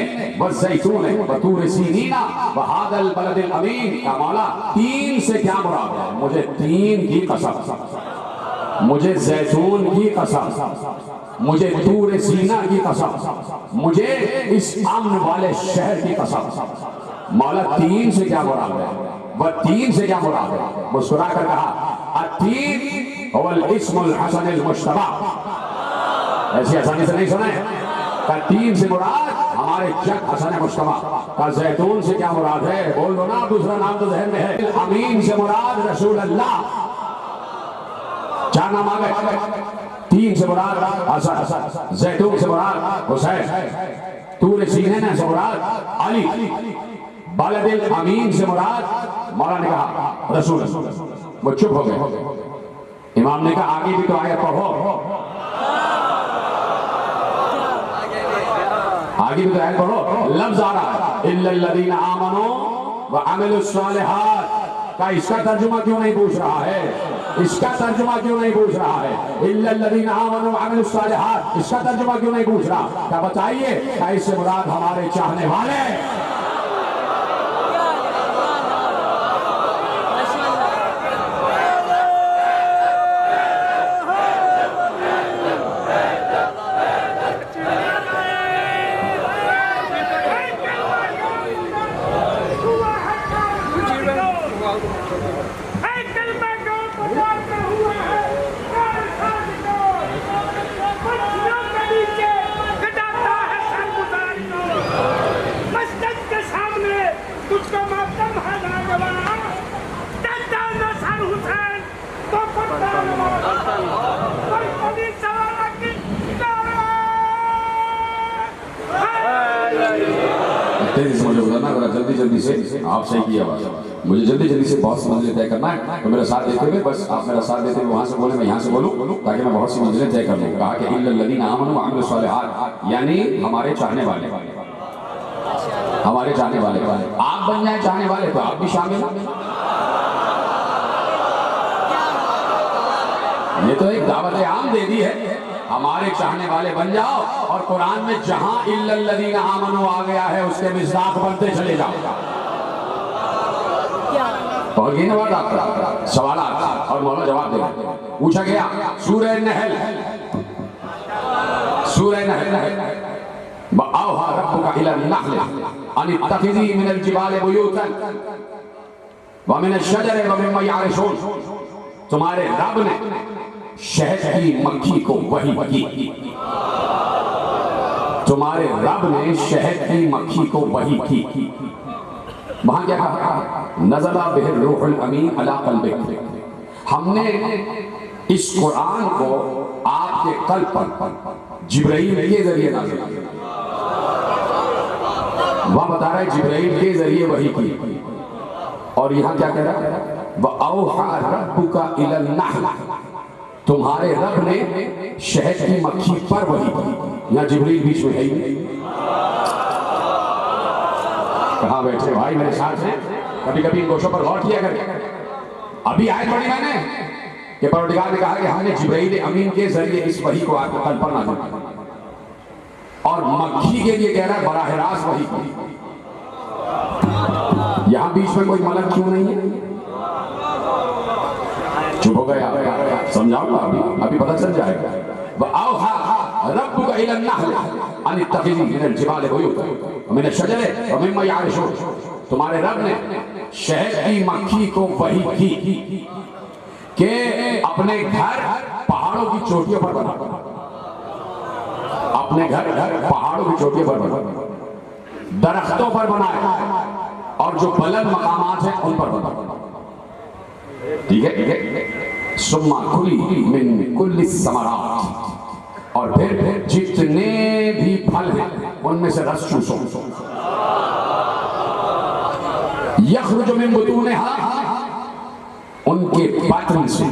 वज़्ज़ैतून वतूर सीनीन वहादल बलदिल अमीन। का मौला तीन से क्या मुराद है? मुझे तीन की कसम, मुझे जैतून की कसम, मुझे तूर सीना की कसम, मुझे इस अमन वाले शहर की कसम। मौला तीन से क्या मुराद है? वह तीन से क्या मुराद है? मुस्कुरा कर कहा अतीन वल इस्मुल हसनुल मुश्तबा। ऐसी आसानी से नहीं सुने का तीन से मुराद हमारे जग हसन मुश्तबा का। जैतून से क्या मुराद है? बोल दो ना, दूसरा नाम तो जहन में है। अमीन से मुराद रसूल अल्लाह। चार नाम आ गए। तीन से मुराद हसन, जैतून से मुराद हुसैन, तूर सीने से मुराद अली, बालदिल अमीन से मुराद मौला ने कहा रसूल। वो चुप हो गए। इमाम ने कहा आगे भी तो आयत पढ़ो, आगे भी तो आयत पढ़ो। लफ्ज आ रहा है इल्लल्लज़ीना आमनू व अमिलुस सालिहात का। इसका तर्जुमा क्यों नहीं पूछ रहा है? इसका तर्जुमा क्यों नहीं पूछ रहा है? इल्लल्लज़ीना आमनू व अमिलुस सालिहात, इसका तर्जुमा क्यों नहीं पूछ रहा? क्या बताइए? क्या इससे मुराद हमारे चाहने वाले? तेजी से मुझे बताना, अगर जल्दी जल्दी से आप सही किया बात, मुझे जल्दी जल्दी से बहुत सी मंजिलें तय करना है। तो मेरा साथ देते हुए बस आप मेरा साथ देते हुए वहां से बोले, मैं यहाँ से बोलूँ, ताकि मैं बहुत सी मंजिलें तय कर लूँ। कहा कि इल्लल्लज़ीना आमनू व अमिलुस सालिहात, यानी हमारे चाहने वाले, हमारे चाहने वाले। आप बन जाए चाहने वाले तो आप भी शामिल। ये तो एक दावत आम दे दी है, हमारे चाहने वाले बन जाओ। और कुरान में जहां इल्लल्लज़ीना आमनू आ गया है उसके मिज़दाक़ बनते चले जाओ। और ये बात आपका सवाल आता और मौला जवाब दे। पूछा गया सूरह नहल, सूरह नहल वअौहा रब्बुका इलन नहल अन इत्तखिज़ी मिनल जिबालि बुयूतन व मिनश शजरि व मिम्मा यारिशून। तुम्हारे रब ने शहद की मक्खी को वही की, तुम्हारे रब ने शहद की मक्खी को वही की। वहां क्या कहा? नज़ला बिहिर रूहुल अमीन अला क़ल्बिक। हमने इस कुरान को आपके कल्ब पर जिब्राइल के जरिए नाज़िल किया। वहां बता रहा है जिब्राइल के जरिए वही की। और यहां क्या कह रहा है? वअौहा रब्बुका इलन नहल, तुम्हारे रब ने शहद की मक्खी पर वही की। यहाँ जिब्रील बीच में है ही नहीं। कहाँ बैठे भाई मेरे साथ हैं? कभी कभी इन गोशों पर गौर किया करें। अभी आयत पढ़ी मैंने कि परवरदिगार ने कहा कि हमने जिब्रील अमीन के जरिए इस वही को आपके कल्ब पर नाज़िल किया। और मक्खी के लिए कह रहा है बराह रास्त वही की। यहाँ बीच में कोई मलक क्यों नहीं है? चुप हो गया, समझाऊंगा अभी पता चल जाएगा। वअौहा रब्बुका इलन नहल अन इत्तखिज़ी मिनल जिबालि बुयूतन व मिनश शजरि व मिम्मा यारिशून। तुम्हारे रब ने शहद की मक्खी को वही की कि अपने घर पहाड़ों की चोटियों पर बना, अपने घर पहाड़ों की चोटियों पर बना, दरख्तों पर बनाए और जो बुलंद मकामात हैं उन पर बना। ठीक है। सुम्मा कुली मिन कुल्ली समरात, और फिर जितने भी फल हैं उनमें से रस चूसो। यखरुजु मिन बुतूनिहा, उनके बतन से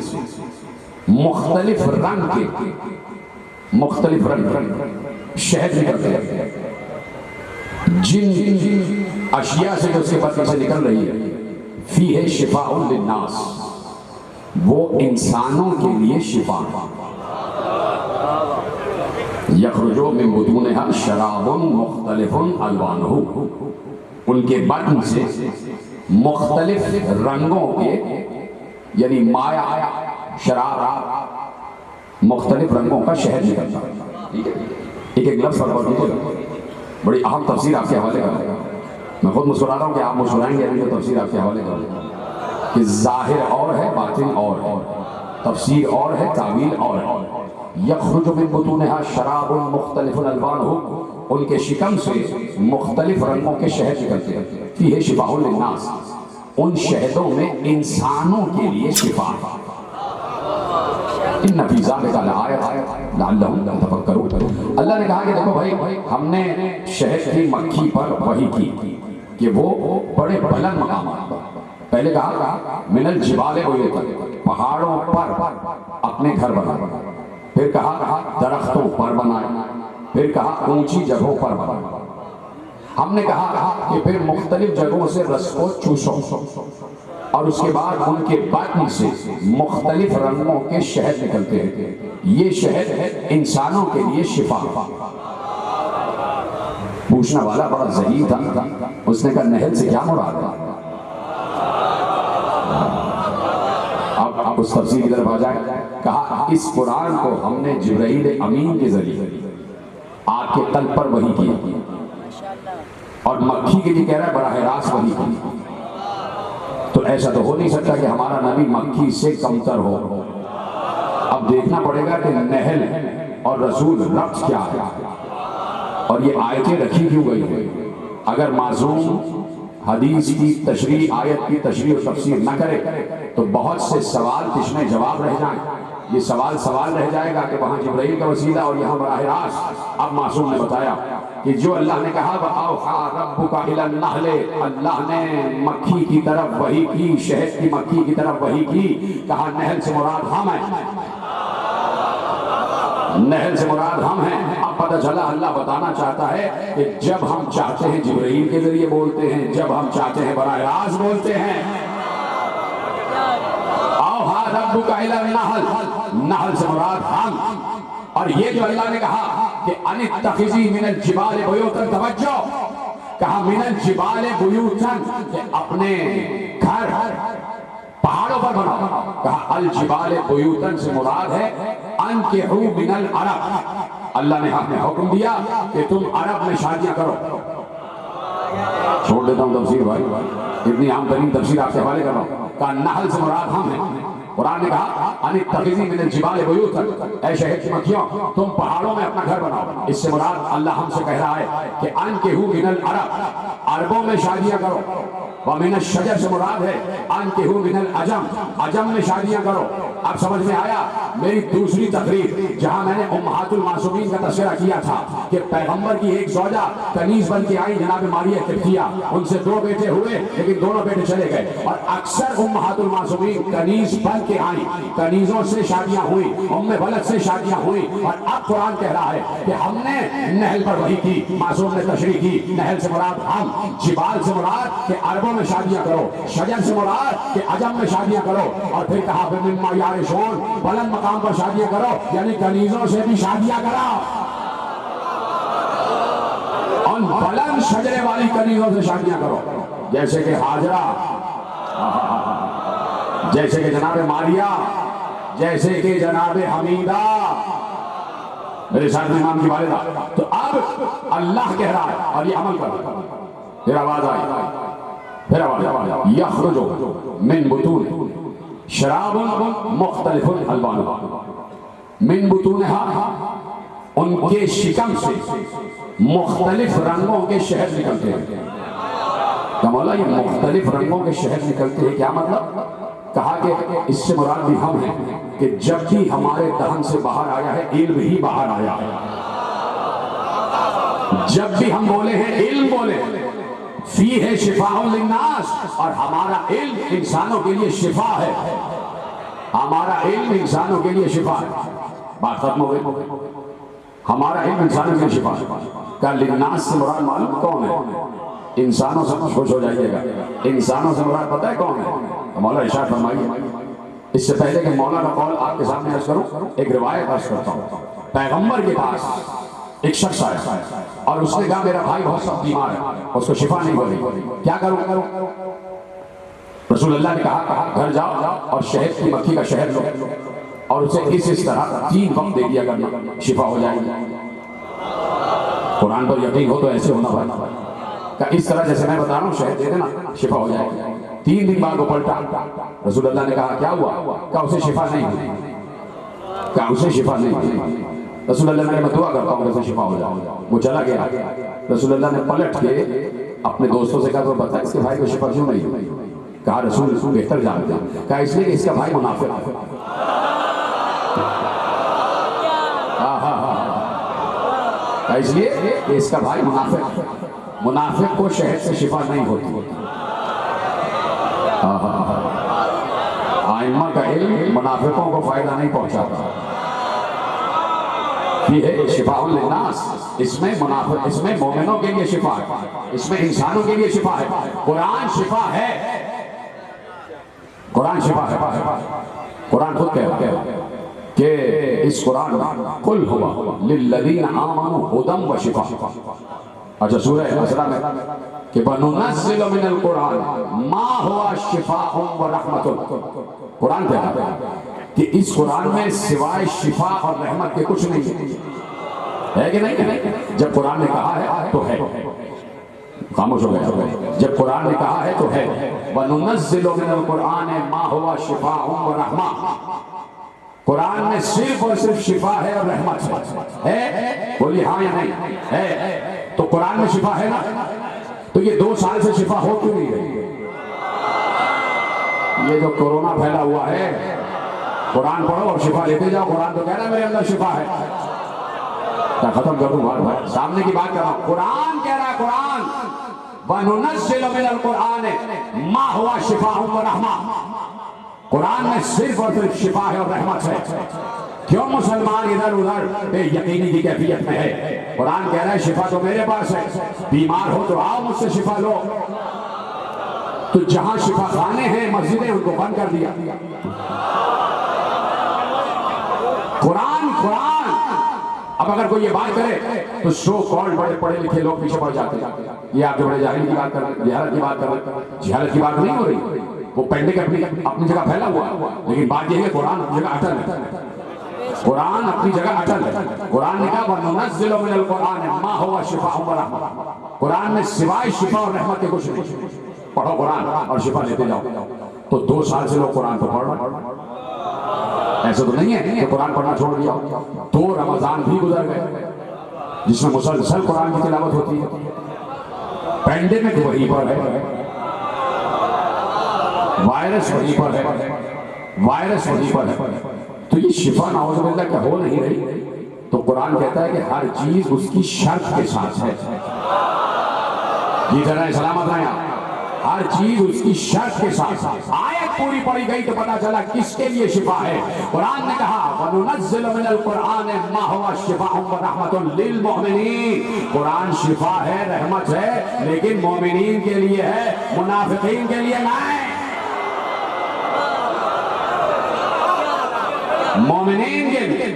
मुख्तलिफ रंग के, मुख्तलिफ रंग शहद निकलते हैं। जिन अशिया से जो उसके बतन से निकल रही है, फीहे शिफाउन लिन्नास, वो इंसानों के लिए शिफा। यखरुजु मिन बुतूनिहा शराबुन मुख्तलिफुन अलवानुहु, उनके बतन से मुख्तलिफ रंगों के, यानी माया शराब मुख्तलिफ रंगों का शहद निकलता है। ठीक है, एक एक लफ्ज़ पर गौर कीजिएगा, बड़ी अहम तफसीर आपके हवाले करूँगा। मैं खुद मुस्कुरा रहा हूँ कि आप मुस्कुराएंगे, अभी तो तफसीर आपके हवाले करूँगा कि ज़ाहिर और है, बातिन और है, तफसीर और है, तावील और है। यख़रुजु मिन बुतूनिहा शराबुन मुख्तलिफुन अलवानुहु, उनके शिकम से मुख्तलिफ रंगों के शहद निकलते हैं। फीही शिफाउन लिन्नास, उन शहदों में इंसानों के लिए शिफा है। इन्ना फी ज़ालिका लआयत लअल्लहुम यतफक्करून। अल्लाह ने कहा कि देखो भाई, हमने शहद की मक्खी पर वही की कि वो बड़े बुलंद मकामात पर, पहले कहा मिनल जिबाले बुयूतन, पहाड़ों पर अपने घर बनाए, फिर कहा दरख्तों पर बनाए, फिर कहा ऊंची जगहों पर बनाए। हमने कहा कि फिर मुख्तलिफ जगहों से रस को चूसो, और उसके बाद उनके बदन से मुख्तलिफ रंगों के शहद निकलते हैं। ये शहद इंसानों के लिए शिफा। पूछने वाला बड़ा ज़हीन था, उसने कहा नहल से क्या मुराद है? अब उस तफसीर की तरफ आ जाए। कहा इस कुरान को हमने जिब्राइल अमीन के जरिए आपके तल पर वही किया, और मक्खी के लिए कह रहा है बराह रास्त वही की। तो ऐसा तो हो नहीं सकता कि हमारा नबी मक्खी से कमतर हो। अब देखना पड़ेगा कि नहल और रसूल रब्त क्या है, और ये आयतें रखी क्यों गई है। अगर मासूम हदीस की तशरीह, आयत की तशरीह और तफसीर न करे तो बहुत से सवाल तिश्मे जवाब रह जाए। ये सवाल रह जाएगा कि वहाँ जिब्राइल का वसीला और यहाँ बराह रास्त। अब मासूम ने बताया कि जो अल्लाह ने कहा औहा रब्बुका इलन नहले, अल्लाह ने मक्खी की तरफ वही की, शहद की मक्खी की तरफ वही की। कहा नहल से मुराद हम हैं, नहल से मुराद हम हैं। अब पता चला अल्लाह बताना चाहता है कि जब हम चाहते हैं जिब्राइल के जरिए बोलते हैं, जब हम चाहते हैं बराह रास्त बोलते हैं। औहा रब्बुका इलन नहल, नहल से मुराद हम। और ये जो अल्लाह ने कहा कि अनित्तखिज़ी मिनल जिबाल बुयूतन, तवज्जो, कहा मिनल जिबाल बुयूतन, कि अपने घर पहाड़ों पर बनाओ। कहा अल जिबाल बुयूतन से मुराद है अनकिहू मिनल अरब। अल्लाह ने हमें हुक्म दिया कि तुम अरब में शादियां करो। छोड़ देता हूं तफसीर भाई, इतनी आम तरीन तफसीर आपके हवाले कर रहा हूं। कहा नहल से मुराद हम हैं। कुरान ने कहा अनित्तखिज़ी मिनल जिबाल बुयूतन, ऐ शहद की मक्खियों तुम पहाड़ों में अपना घर बनाओ। इससे मुराद अल्लाह हमसे कह रहा है कि अनकिहू मिनल अरब, अरबों में शादियां करो। व मिनल शजर से मुराद है अनकिहू मिनल अजम, अजम में शादियां करो। अब समझ में आया मेरी दूसरी तकरीर, जहां मैंने उम्महातुल मासूमीन का तस्करा किया था कि पैगंबर की एक ज़ौजा कनीज बन के आई, जनाब मारिया किब्तिया, उनसे 2 बेटे हुए लेकिन दोनों बेटे चले गए। और अक्सर उम्महातुल मासूमीन कनीज बन के आई, कनीजों से शादियां हुई, उम्मे वलद से शादियां हुई। और अब कुरान कह रहा है कि हमने नहल पर वही की। मासूम ने तशरीह की नहल से मुराद हम, जिबाल से मुराद के अरबों में शादियां करो, शजर से मुराद के अजम में शादियां करो। और फिर कहा मिम्मा यारिशून, बुलंद मकाम पर शादियां करो, यानी कनीजों से भी शादियां कराओ, और बुलंद शजरे वाली कनीजों से शादियां करो, जैसे कि हाजरा, जैसे कि जनाब मारिया, जैसे कि जनाब हमीदा, मेरे साथ इमाम की वालिदा। तो अब अल्लाह कह रहा है और ये अमल करो। फिर आवाज आई, फिर आवाज यख़रुजु मिन बुतून शराबुन मुख्तलिफुन अलवानुहु, मिन बुतूनिहा, उनके शिकम से मुख्तलिफ रंगों के शहद निकलते हैं। क्या मौला ये मुख्तलिफ रंगों के शहद निकलते हैं, क्या मतलब? कहा कि इससे मुराद भी हम हैं कि जब भी हमारे दहन से बाहर आया है इल्म ही बाहर आया है। जब भी हम बोले हैं इल्म बोले, फीही शिफाउन लिन्नास, और हमारा इल्म इंसानों के लिए शिफा है, हमारा इल्म इंसानों के लिए शिफा है। बात खत्म हो गई। हमारा इल्म इंसानों के लिए शिफा है। क्या लिन्नास से मुराद मालूम कौन है? इंसानों से खुश हो जाइएगा, इंसानों से मुराद पता है कौन है? तो मौला इरशाद फरमाइए। इससे पहले कि मौला का कौल आपके सामने अर्ज करूं, एक रिवायत अर्ज करता हूं। पैगंबर के पास एक शख्स आया और उसने कहा मेरा भाई बहुत सख्त बीमार है, उसको शिफा नहीं हो रही, क्या करूं? रसूल अल्लाह ने कहा घर जाओ और शहद की मक्खी का शहद लो और उसे इस तरह 3 वक्त दे दिया करना, शिफा हो जाएगी। कुरान पर यकीन हो तो ऐसे होना भाई का इस तरह जैसे मैं बता रहा हूँ शहद दे देना शिफा हो जाएगी। 3 दिन बाद वो पलटा, रसूलुल्लाह ने कहा क्या हुआ? क्या उसे शिफा नहीं हुई? क्या उसे शिफा नहीं हुई? रसूलुल्लाह ने मैं दुआ करता हूँ कैसे शिफा हो जाए। वो चला गया। रसूलुल्लाह ने पलट के अपने दोस्तों से कहा तो बता इसके भाई को शिफा क्यों नहीं हुई? कहा रसूल बेहतर जानते हैं। कहा इसलिए कि इसका भाई मुनाफिक है। इसलिए कि इसका भाई मुनाफिक, मुनाफिक को शहद से शिफा नहीं होती। आइम्मा का इल्म मुनाफिकों को फायदा नहीं पहुंचाता। ये है शिफाउल लिन्नास, इसमें मुनाफिक, इसमें मोमिनों के लिए शिफा है, इसमें इंसानों के लिए शिफा है। कुरान शिफा है, कुरान शिफा है। कुरान खुद कह रहा है कि इस कुरान कुल हुआ लिल्लज़ीना आमनू हुदम व शिफा। अच्छा सूरह बसरा में कि वनुनज़्ज़िलु मिनल कुरान मा हुवा शिफाउन व रहमतुन। कुरान कह रहा है कि इस कुरान में सिवाय शिफा और रहमत के कुछ नहीं है कि नहीं? जब कुरान ने कहा है तो है, खामोश हो गया। जब कुरान ने कहा है तो है। वनुनज़्ज़िलु मिनल कुरान मा हुवा शिफाउन व रहमा। कुरान में सिर्फ और सिर्फ शिफा है और रहमत है। बोलिए हाँ या नहीं? है। तो कुरान में शिफा है ना, तो ये 2 साल से शिफा हो क्यों नहीं रही? ये जो कोरोना फैला हुआ है, कुरान पढ़ो और शिफा लेते जाओ। कुरान तो कह रहा है मेरे अंदर शिफा है। क्या खत्म कर दूं भाई? सामने की बात कर रहा हूं। कुरान कह रहा है, कुरान वनुनज़्ज़िलु मिनल कुरान मा हुवा शिफाउन व रहमा। कुरान में सिर्फ और सिर्फ शिफा है और रहमत है। क्यों मुसलमान इधर उधर बेयकीनी की कैफियत में है? कुरान कह रहा है शिफा तो मेरे पास है। बीमार हो तो आओ मुझसे शिफा लो। तो जहां शिफा खाने हैं, मस्जिदें, उनको बंद कर दिया। कुरान कुरान। अब अगर कोई ये बात करे तो सो कॉल्ड बड़े पढ़े लिखे लोग पीछे पड़ जाते हैं। ये आप जो बड़े जाहिल की बात कर रहे हैं, जिहालत की बात कर रहे हैं। जिहालत की बात नहीं हो रही। वो पेंडिंग अपनी जगह फैला हुआ है, लेकिन बात यह है कुरान अपनी जगह अटल है। कुरान अपनी जगह अटल है। कुरान ने कहा वनुनज़्ज़िलु मिनल कुरान मा हुवा शिफाउन व रहमा। कुरान में सिवाय शिफा और रहमत के कुछ नहीं। पढ़ो कुरान और शिफा लेते जाओ। तो 2 साल से लोग कुरान तो पढ़ रहे। ऐसा तो नहीं है कि कुरान पढ़ना छोड़ दिया। 2 रमजान भी गुजर गए जिसमें मुसलसल कुरान की तिलावत होती है। पेंडेमिक वहीं पर है, वायरस वहीं पर है, वायरस वहीं पर है। तो ये शिफा नाउज़ुबिल्लाह क्या हो नहीं रही? तो कुरान कहता है कि हर चीज उसकी शर्त के साथ है। ये जरा सलामत रहें, हर चीज उसकी शर्त के साथ। आयत पूरी पढ़ी गई तो पता चला किसके लिए शिफा है। कुरान ने कहा वनुनज़्ज़िलु मिनल कुरान मा हुवा शिफाउन व रहमतुन लिल मुमिनीन। कुरान शिफा है, रहमत है, लेकिन मोमिनीन के लिए है, मुनाफिकीन के लिए नहीं। मोमिनीन के लिए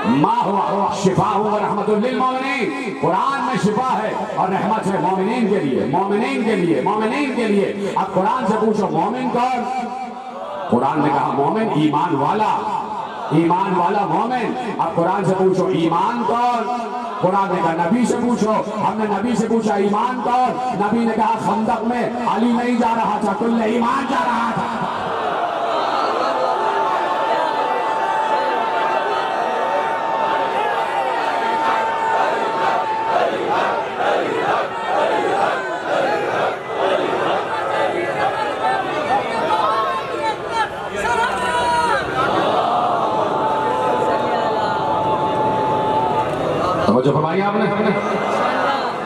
मा हुवा शिफाउन व रहमतुन लिल मुमिनीन। कुरान में शिफा है और रहमत है मोमिनीन के लिए, मोमिनीन के लिए, मोमिनीन के लिए। अब कुरान से पूछो मोमिन कौन? कुरान ने कहा मोमिन ईमान वाला, ईमान वाला मोमिन। अब कुरान से पूछो ईमान कौन? कुरान ने कहा नबी से पूछो। हमने नबी से पूछा ईमान कौन? नबी ने कहा खंदक में अली नहीं जा रहा था, कुल्ले ईमान जा रहा था। जो फरमाई आपने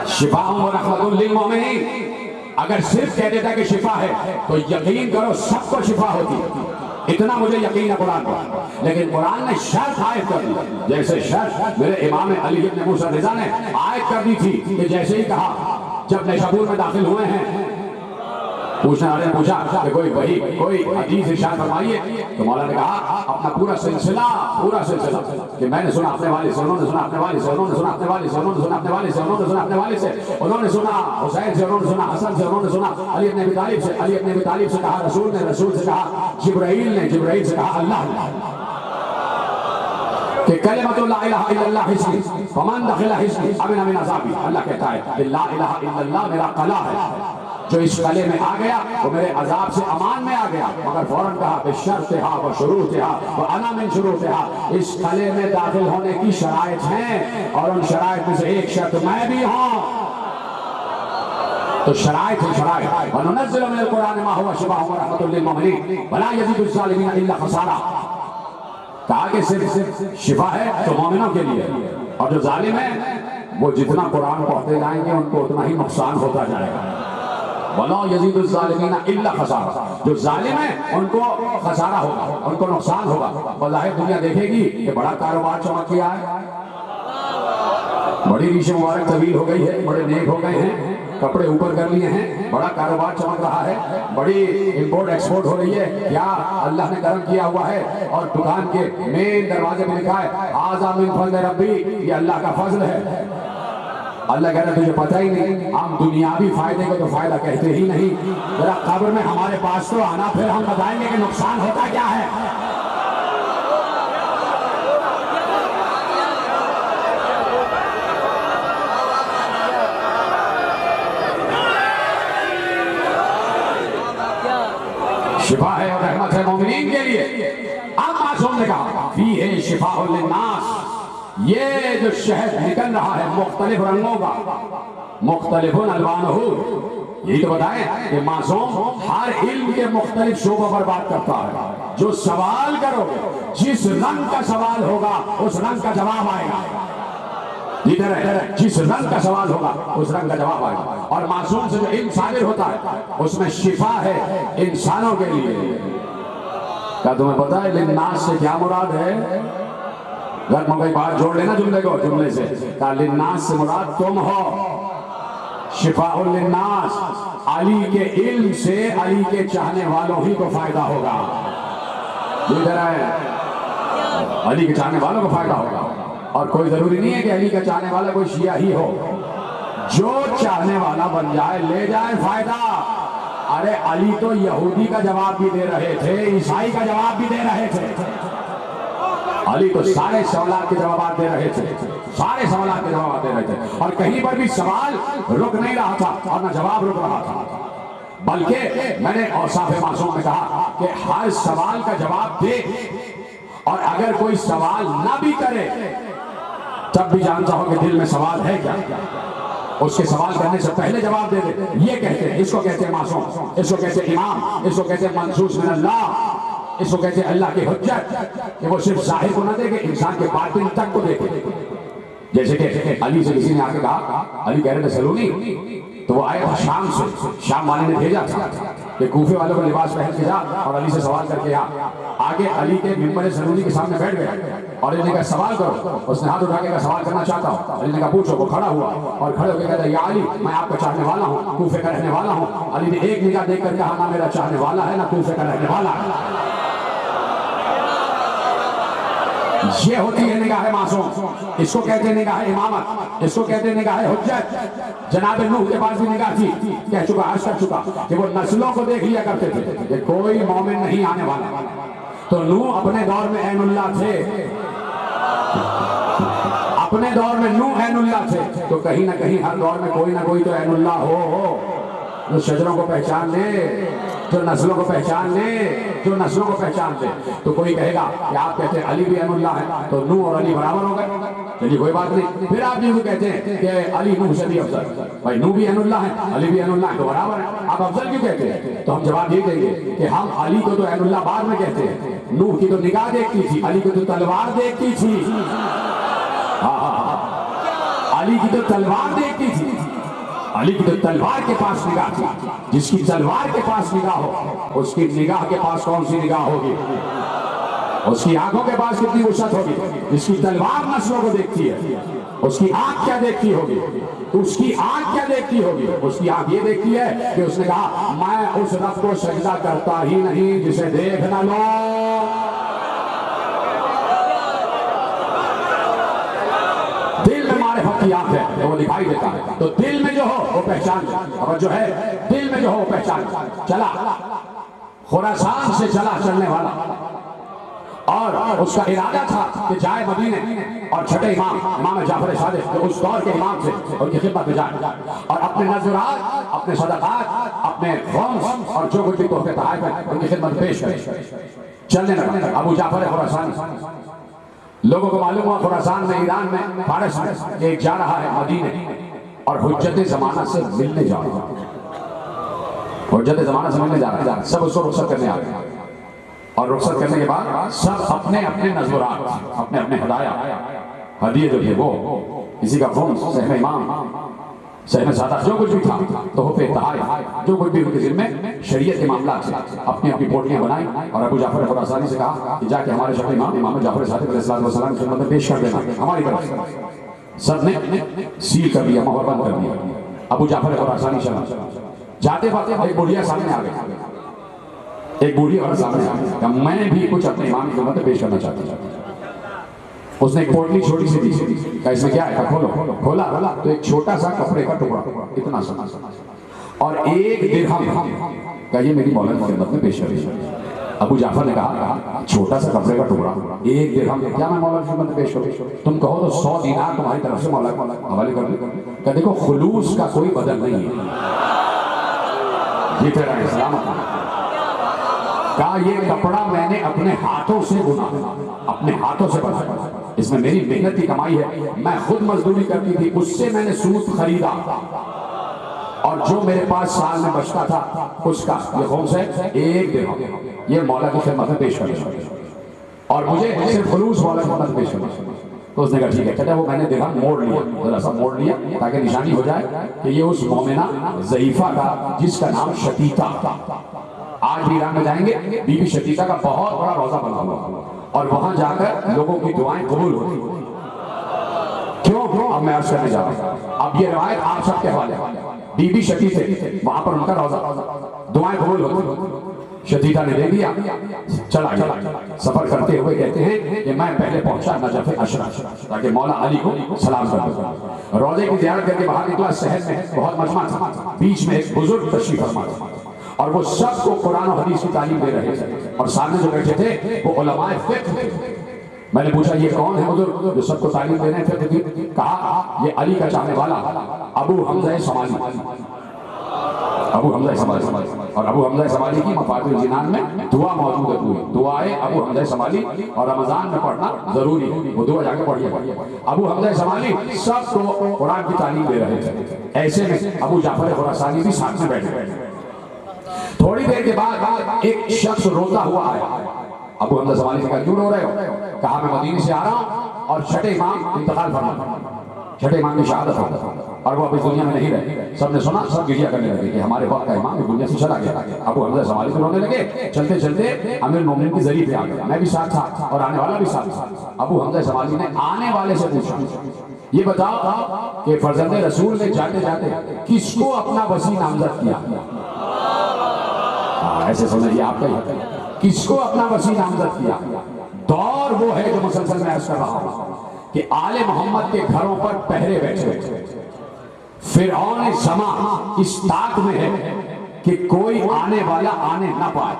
शिफाउन व रहमतुन लिल मुमिनीन। अगर सिर्फ कह देता कि शिफा है तो यकीन करो सबको शिफा होती। इतना मुझे यकीन है कुरान पर। लेकिन कुरान ने शर्त आयत कर दी। जैसे शर्त मेरे इमाम अली इब्न मूसा रिज़ा ने आयत कर दी थी कि जैसे ही कहा जब नेशापुर में दाखिल हुए हैं, पूछने वाले ने पूछा कि कोई हदीस इरशाद फरमाइए। तो मौला ने कहा अपना पूरा सिलसिला कि मैंने सुना अपने वाले से, उन्होंने सुना अपने वाले से, उन्होंने सुना अपने वाले से, उन्होंने सुना अपने वाले से, उन्होंने सुना अपने वाले से, उन्होंने सुना हुसैन से, उन्होंने सुना हसन से, उन्होंने सुना अली इब्न अबी तालिब से, अली इब्न अबी तालिब से कहा रसूल ने, रसूल से कहा जिब्राइल ने, जिब्राइल से कहा अल्लाह ने। कि कलिमतु ला इलाहा इल्लल्लाह हिस्नी फमन दखिला हिस्नी अमिन मिन अज़ाबी। अल्लाह कहता है कि ला इलाहा इल्लल्लाह मेरा कला है, जो इस कले में आ गया वो मेरे अजाब से अमान में आ गया। मगर फौरन कहा बेशर्तिहा व शुरूतिहा व अना मिन शुरूतिहा, इस कले में दाखिल होने की शराइत हैं और उन शराइत में से एक शर्त मैं भी हूं। तो शराइत है शराइत। व नुनज़्ज़िलु मिनल कुरानि मा हुवा शिफाअun व रहमतुल लिल मुमिनीन व ला यज़ीदुज़ ज़ालिमीना इल्ला खसारा। कहा कि सिर्फ शिफा है तो मोमिनों के लिए, और जो जालिम है वो जितना कुरान पढ़ते जाएंगे उनको उतना ही नुकसान होता जाएगा। वला यज़ीदुज़ ज़ालिमीना इल्ला खसारा, जो जालिम है उनको खसारा होगा, उनको नुकसान होगा। वल्लाह दुनिया देखेगी कि बड़ा कारोबार चमक गया है, बड़ी रीशे मुबारक तवील हो गई है, बड़े नेक हो गए हैं, कपड़े ऊपर कर लिए हैं, बड़ा कारोबार चमक रहा है, बड़ी इंपोर्ट एक्सपोर्ट हो रही है, क्या अल्लाह ने करम किया हुआ है। और दुकान के मेन दरवाजे में लिखा है आज़ा मिन फज़्ल रब्बी, ये अल्लाह का फजल है। अल्लाह कह रहा तुझे पता ही नहीं, हम दुनियावी फायदे को तो फायदा कहते ही नहीं, जरा कब्र में हमारे पास तो आना, फिर हम बताएंगे कि नुकसान होता क्या है। शिफा है और रहमत है मोमिनीन के लिए। अब मासूम ने कहा फीहे शिफाउल लिन्नास, ये जो शहद निकल रहा है मुख्तलिफ रंगों का, मुख्तलिफुन अलवानुहु, यही तो बताएं कि मासूम हर इल्म के मुख्तलिफ शोबों पर बात करता है। जो सवाल करोगे, जिस रंग का सवाल होगा उस रंग का जवाब आएगा। इधर है, जिस रंग का सवाल होगा उस रंग का जवाब आएगा। और मासूम से जो इल्म साबिर होता है उसमें शिफा है इंसानों के लिए। क्या तुम्हें पता है लिन्नास से क्या मुराद है? अगर मैं बात जोड़ लेना जुमले को जुमले से, क्या लिन्नास से मुराद तुम हो। शिफाउल लिन्नास, अली के इल्म से अली के चाहने वालों ही को फायदा होगा। इधर है, अली के चाहने वालों को फायदा होगा। और कोई जरूरी नहीं है कि अली का चाहने वाला कोई शिया ही हो, जो चाहने वाला बन जाए ले जाए फायदा। अरे अली तो यहूदी का जवाब भी दे रहे थे, ईसाई का जवाब भी दे रहे थे, अली तो सारे सवाल के जवाब दे रहे थे, सारे सवाल के जवाब दे रहे थे। और कहीं पर भी सवाल रुक नहीं रहा था और न जवाब रुक रहा था, बल्कि मैंने औसाफ मासूम में कहा कि हर सवाल का जवाब दे, और अगर कोई सवाल ना भी करे तब भी जानता हो कि दिल में सवाल है क्या, उसके सवाल करने से पहले जवाब दे दे। ये कहते हैं, इसको कहते हैं मासूम, इसको कहते हैं इमाम, इसको कहते हैं मंसूस मिन अल्लाह, इसको कहते हैं अल्लाह की हुज्जत, कि वो सिर्फ जाहिर को ना देखे, इंसान के बातिन तक को देखे। जैसे कि अली से किसी ने आके कहा, अली कह रहे थे सलूनी, तो वो आए शाम से, शाम वाले ने भेजा था कि कूफे वालों को लिबास पहन के जा और अली से सवाल करके आ। आगे अली के मिंबर सलूनी के सामने बैठ गए और अली ने कहा सवाल करो। उसने हाथ उठा के सवाल करना चाहता हूँ। अली ने कहा पूछो। वो खड़ा हुआ और खड़े होकर कहता या अली, मैं आपका चाहने वाला हूँ, कूफे का रहने वाला हूँ। अली ने एक निगाह देख कर कहा ना मेरा चाहने वाला है ना कूफे का रहने वाला है। ये होती है निगाह मासूम, इसको कहते हैं निगाह इमामत, इसको कहते हैं निगाह हुज्जत। जनाब नूह के पास भी निगाह थी, कह चुका, अर्ज कर चुका कि वो नस्लों को देख लिया करते थे कि कोई मोमिन नहीं आने वाला। तो नूह अपने दौर में ऐनुल्लाह थे, अपने दौर में नूह ऐनुल्लाह थे, तो कहीं ना कहीं हर दौर में कोई ना कोई तो ऐनुल्लाह हो, जो शजरों को पहचान ले, जो नस्लों को पहचान ले, जो नस्लों को पहचान ले। तो कोई कहेगा कि आप कहते हैं अली भी ऐनुल्लाह है, तो नूह और अली बराबर हो गए, चलिए कोई बात नहीं। फिर आप ये कहते हैं कि अली नूह से भी अफजल, भाई नूह भी ऐनुल्लाह है, अली भी ऐनुल्लाह है, तो बराबर है, आप अफजल क्यों कहते हैं? तो हम जवाब ये देंगे कि हम अली को तो ऐनुल्लाह बाद में कहते हैं, नूह की तो निगाह देखती थी, अली की तो तलवार देखती थी। अली की तो तलवार देखती थी, अली की तो तलवार के पास निगाह थी। जिसकी तलवार के पास निगाह हो, उसकी निगाह के पास कौन सी निगाह होगी? उसकी आंखों के पास कितनी वुसअत होगी? जिसकी तलवार नस्लों को देखती है, उसकी आंख क्या देखती होगी? उसकी आंख क्या देखती होगी? उसकी आंख ये देखती है कि उसने कहा मैं उस रब को सजदा करता ही नहीं जिसे देख ना लो। दिल में मारिफत की आंख है तो वो दिखाई देता है, तो दिल में जो हो वो पहचान, और जो है दिल में जो हो वो पहचान। चला खुरासान से चला चलने वाला और उसका इरादा था कि जाए मदीने और छठे इमाम जाफर सादिक जो उस दौर के इमाम थे उनकी खिदमत में जाए और अपने नज़रात, अपने सदक़ात, अपने गम्स और जो कुछ भी तोहफे तोहफ़े हैं उनकी खिदमत पेश करें। चलने लगा अबू जाफर खुरासानी। लोगों को मालूम हुआ खुरासान में, ईरान में, फारस में एक जा रहा है मदीने और हुज्जत ज़माना से मिलने जा रहा है। हुज्जत ज़माना से मिलने जा रहा है। सब उसको रुखसत करने आ गए और रुखसत करने के बाद सब अपने अपने नज़रात, अपने अपने हदाया हदिये जो थे वो किसी का खून, सहम इमाम, सहम सादा, जो कुछ भी था तोहफे तोहफ़े जो कुछ भी उनके ज़िम्मे शरीयत के मामला से अपनी अपनी पोटलियाँ बनाई और अबू जाफर खुरासानी से कहा कि जाके हमारे छठे इमाम जाफर सादिक अलैहिस्सलाम की खिदमत में पेश कर देना हमारी तरफ से। सब ने सील कर दिया, मोहर बंद कर दिया। अबू जाफर खुरासानी चला, जाते वक्त एक बुढ़िया सामने आ गई, एक बूढ़ी औरत सामने आ गई, मैं भी कुछ अपने इमाम की खिदमत में पेश करना चाहती हूँ। उसने एक पोटली छोटी सी दी, कहा इसमें क्या है? खोलो। खोला तो एक छोटा सा कपड़े का टुकड़ा, इतना सा और एक दिरहम का, ये मेरी मौला की खिदमत में पेश करी। अबू जाफर ने कहा छोटा सा कपड़े का टुकड़ा, एक दिरहम, क्या मैं मौला की खिदमत में पेश करूं? तुम कहो तो 100 दीनार तुम्हारी तरफ से मौला हवाले कर दूं। क्या देखो खुलूस का कोई बदल नहीं है, ये तेरा इस्लाम का ये कपड़ा मैंने अपने हाथों से बुना, अपने हाथों से बनाया, इसमें मेरी मेहनत की कमाई है। मैं खुद मजदूरी करती थी, उससे मैंने सूत खरीदा और जो मेरे पास साल में बचता था उसका ये खौस है एक दिरहम, ये मौला की खिदमत में पेश कर और मुझे सिर्फ खुलूस मौला की खिदमत पेश कर। तो उसने कहा ठीक है। कहता है वो मैंने दिरहम मोड़ लिया, जरा सा मोड़ लिया ताकि निशानी हो जाए कि ये उस मोमिना ज़ईफा का जिसका नाम शतीता, आज भी ईरान में जाएंगे, बीबी शतीता का बहुत बड़ा रोजा बना हुआ और वहां जाकर लोगों की दुआएं कबूल होती। क्यों? अब मैं अर्ज करने जा रहा हूं। अब ये रवायत आप सबके हवाले, बीबी शतीते वहां पर उनका रोजा, दुआएं कबूल होती। शतीता ने दे दिया, चला गया। सफर करते हुए कहते हैं कि मैं पहले पहुंचा नजफ़ अशरफ ताकि मौला अली को सलाम कर दूं। रोजे की ज़ियारत करके बाहर निकला, शहर में बहुत मजमा था, बीच में एक बुजुर्ग तशरीफ फरमा था और वो सबको कुरान और हदीस की तालीम दे रहे थे और सामने जो बैठे थे वो उलमाए फिक्र थे। मैंने पूछा ये कौन है बुजुर्ग जो सबको तालीम दे रहे हैं फिक्र की? कहा ये अली का चाहने वाला अबू हमजा समाली, अबू हमजा समाली। और अबू हमजा समाली की मफातिल जिनान में दुआ मौजूद है, पूरी दुआए अबू हमजा समाली और रमजान में पढ़ना जरूरी है, वो दुआ जाके पढ़िए। अबू हमजा समाली सबको कुरान की तालीम दे रहे थे। ऐसे में अबू जाफर खुरासानी भी साथ में बैठे। थोड़ी देर के बाद एक शख्स रोता हुआ आया। अबू हमजा समाली ने कहा क्यों रो रहे हो? कहा मैं मदीने से आ रहा हूं और छठे इमाम इंतकाल फरमा, छठे इमाम की शहादत हो और वो अभी दुनिया में नहीं रहे। सबने सुना, सब गिरिया करने लगे कि हमारे वक्त का इमाम दुनिया से चला गया। अबू हमजा समाली को रोने लगे। चलते चलते अमीर मोमिनीन की जरी पे आ गया, मैं भी साथ था और आने वाला भी साथ था। अबू हमजा समाली ने आने वाले से पूछा ये बताओ कि फर्जंदे रसूल ने जाते जाते किसको अपना वसी नामजद किया? ऐसे समझिए आपका ही, किसको अपना वसी नामजद किया? दौर वो है जो मुसलसल मैं अर्ज कर रहा हूं कि आले मोहम्मद के घरों पर पहरे बैठे, फिरौन ज़मा इस ताक में है कि कोई आने वाला आने ना पाए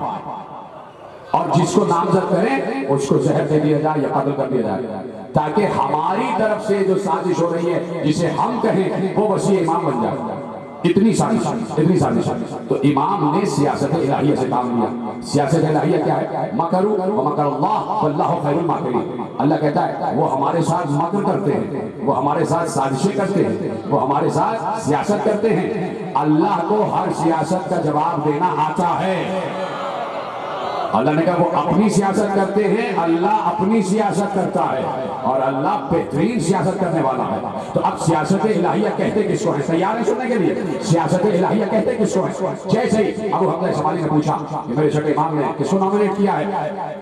और जिसको नामजद करें उसको जहर दे दिया जाए या कत्ल कर दिया जाए ताकि हमारी तरफ से जो साजिश हो रही है जिसे हम कहें वो वसी इमाम बन जाए। इतनी साजिश। तो इमाम ने सियासत इलाहिया से काम लिया। सियासत इलाहिया क्या है? मकरू व मकरुल्लाह वल्लाहु खैरुल माकिरीन। अल्लाह कहता है वो हमारे साथ मकर करते हैं, वो हमारे साथ साजिशें करते हैं, वो हमारे साथ सियासत करते हैं। अल्लाह को हर सियासत का जवाब देना आता है। अल्लाह ने कहा वो अपनी सियासत करते हैं, अल्लाह अपनी सियासत करता है और अल्लाह बेहतरीन सियासत करने वाला है। तो अब सियासत इलाहिया कहते किसको है? तैयार है सुनने के लिए? सियासत इलाहिया कहते किसको है? जैसे ही अबू हमजा समाली ने पूछा कि मेरे छठे इमाम ने किसको नॉमिनेट किया है?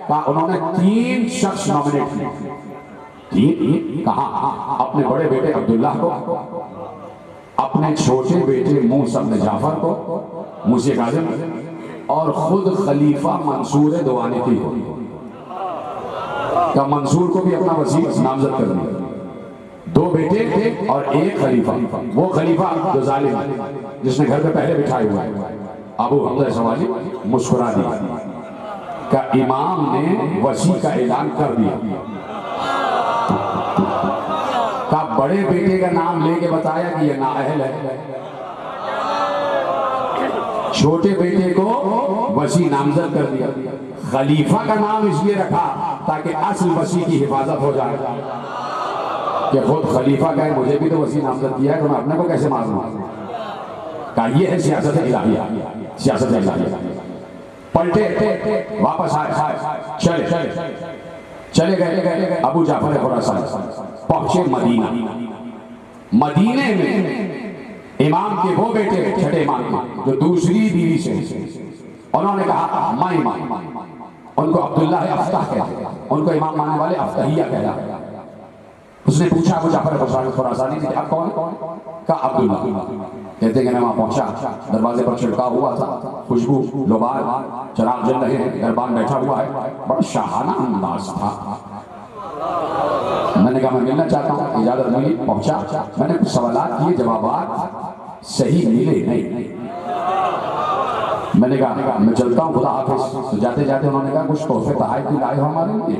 कहा उन्होंने 3 शख्स नॉमिनेट किए। 3? कहा अपने बड़े बेटे अब्दुल्लाह को, अपने छोटे बेटे मूसा इब्न जाफर को, मूसा काज़िम, और खुद खलीफा मंसूर दवानिकी को। का मंसूर को भी अपना वसी नामजद कर दिया। 2 बेटे और 1 खलीफा। वो खलीफा जो जालिम है जिसने घर पे पहले बिठाए हुआ है। अबू हमजा समाली मुस्कुरा दिया। का इमाम ने वसी का ऐलान कर दिया। का बड़े बेटे का नाम लेके बताया कि ये नाअहल है, छोटे बेटे को वसी नामजद कर दिया। खलीफा का नाम इसलिए रखा ताकि असल वसी की हिफाजत हो जाए कि खुद खलीफा का है, मुझे भी तो वसी नामजद किया है तो मैं अपने को कैसे मारूंगा। का ये है सियासत इलाहिया, सियासत इलाहिया। पलटे वापस आए, चले गए अबू जाफर खुरासानी, पहुंचे मदीना। मदीने में इमाम के वो बेटे छठे इमाम के जो दूसरी बीवी से, उन्होंने कहा मैं इमाम, उनको अब्दुल्लाह अफ्ताह कहते, उनको इमाम मानने वाले अफ्ताहिया कहते। उसने पूछा अबू जाफर खुरासानी से आप कौन? का अब्दुल्ला। कहते हैं मैं वहां पहुंचा, दरवाजे पर छिड़काव हुआ था, खुशबू लोबार, चराग जल रहे हैं, दरबान बैठा हुआ है, बड़ा शाहाना अंदाज था। मैंने कहा मैं मिलना चाहता हूँ, इजाजत मिली, पहुंचा। मैंने कुछ सवालात किए, जवाबात सही मिले नहीं। मैंने कहा मैं चलता हूँ, खुदा हाफिज। तो जाते जाते उन्होंने कहा कुछ तोहफे तहाइफ भी लाए हो हमारे लिए?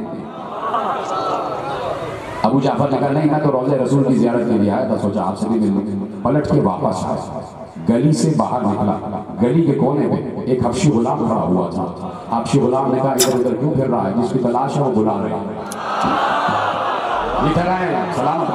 अबू जाफर ने कहा नहीं, मैं तो रोज़े रसूल की ज़ियारत के लिए आया था, सोचा आपसे भी मिल लूं। पलट के वापस आया, गली से बाहर निकला, गली के कोने में एक हबशी गुलाम खड़ा हुआ था। हबशी गुलाम ने कहा इधर उधर क्यों फिर रहा है, जिसकी तलाश है वो बुला रहे हैं, निकल आए सलामत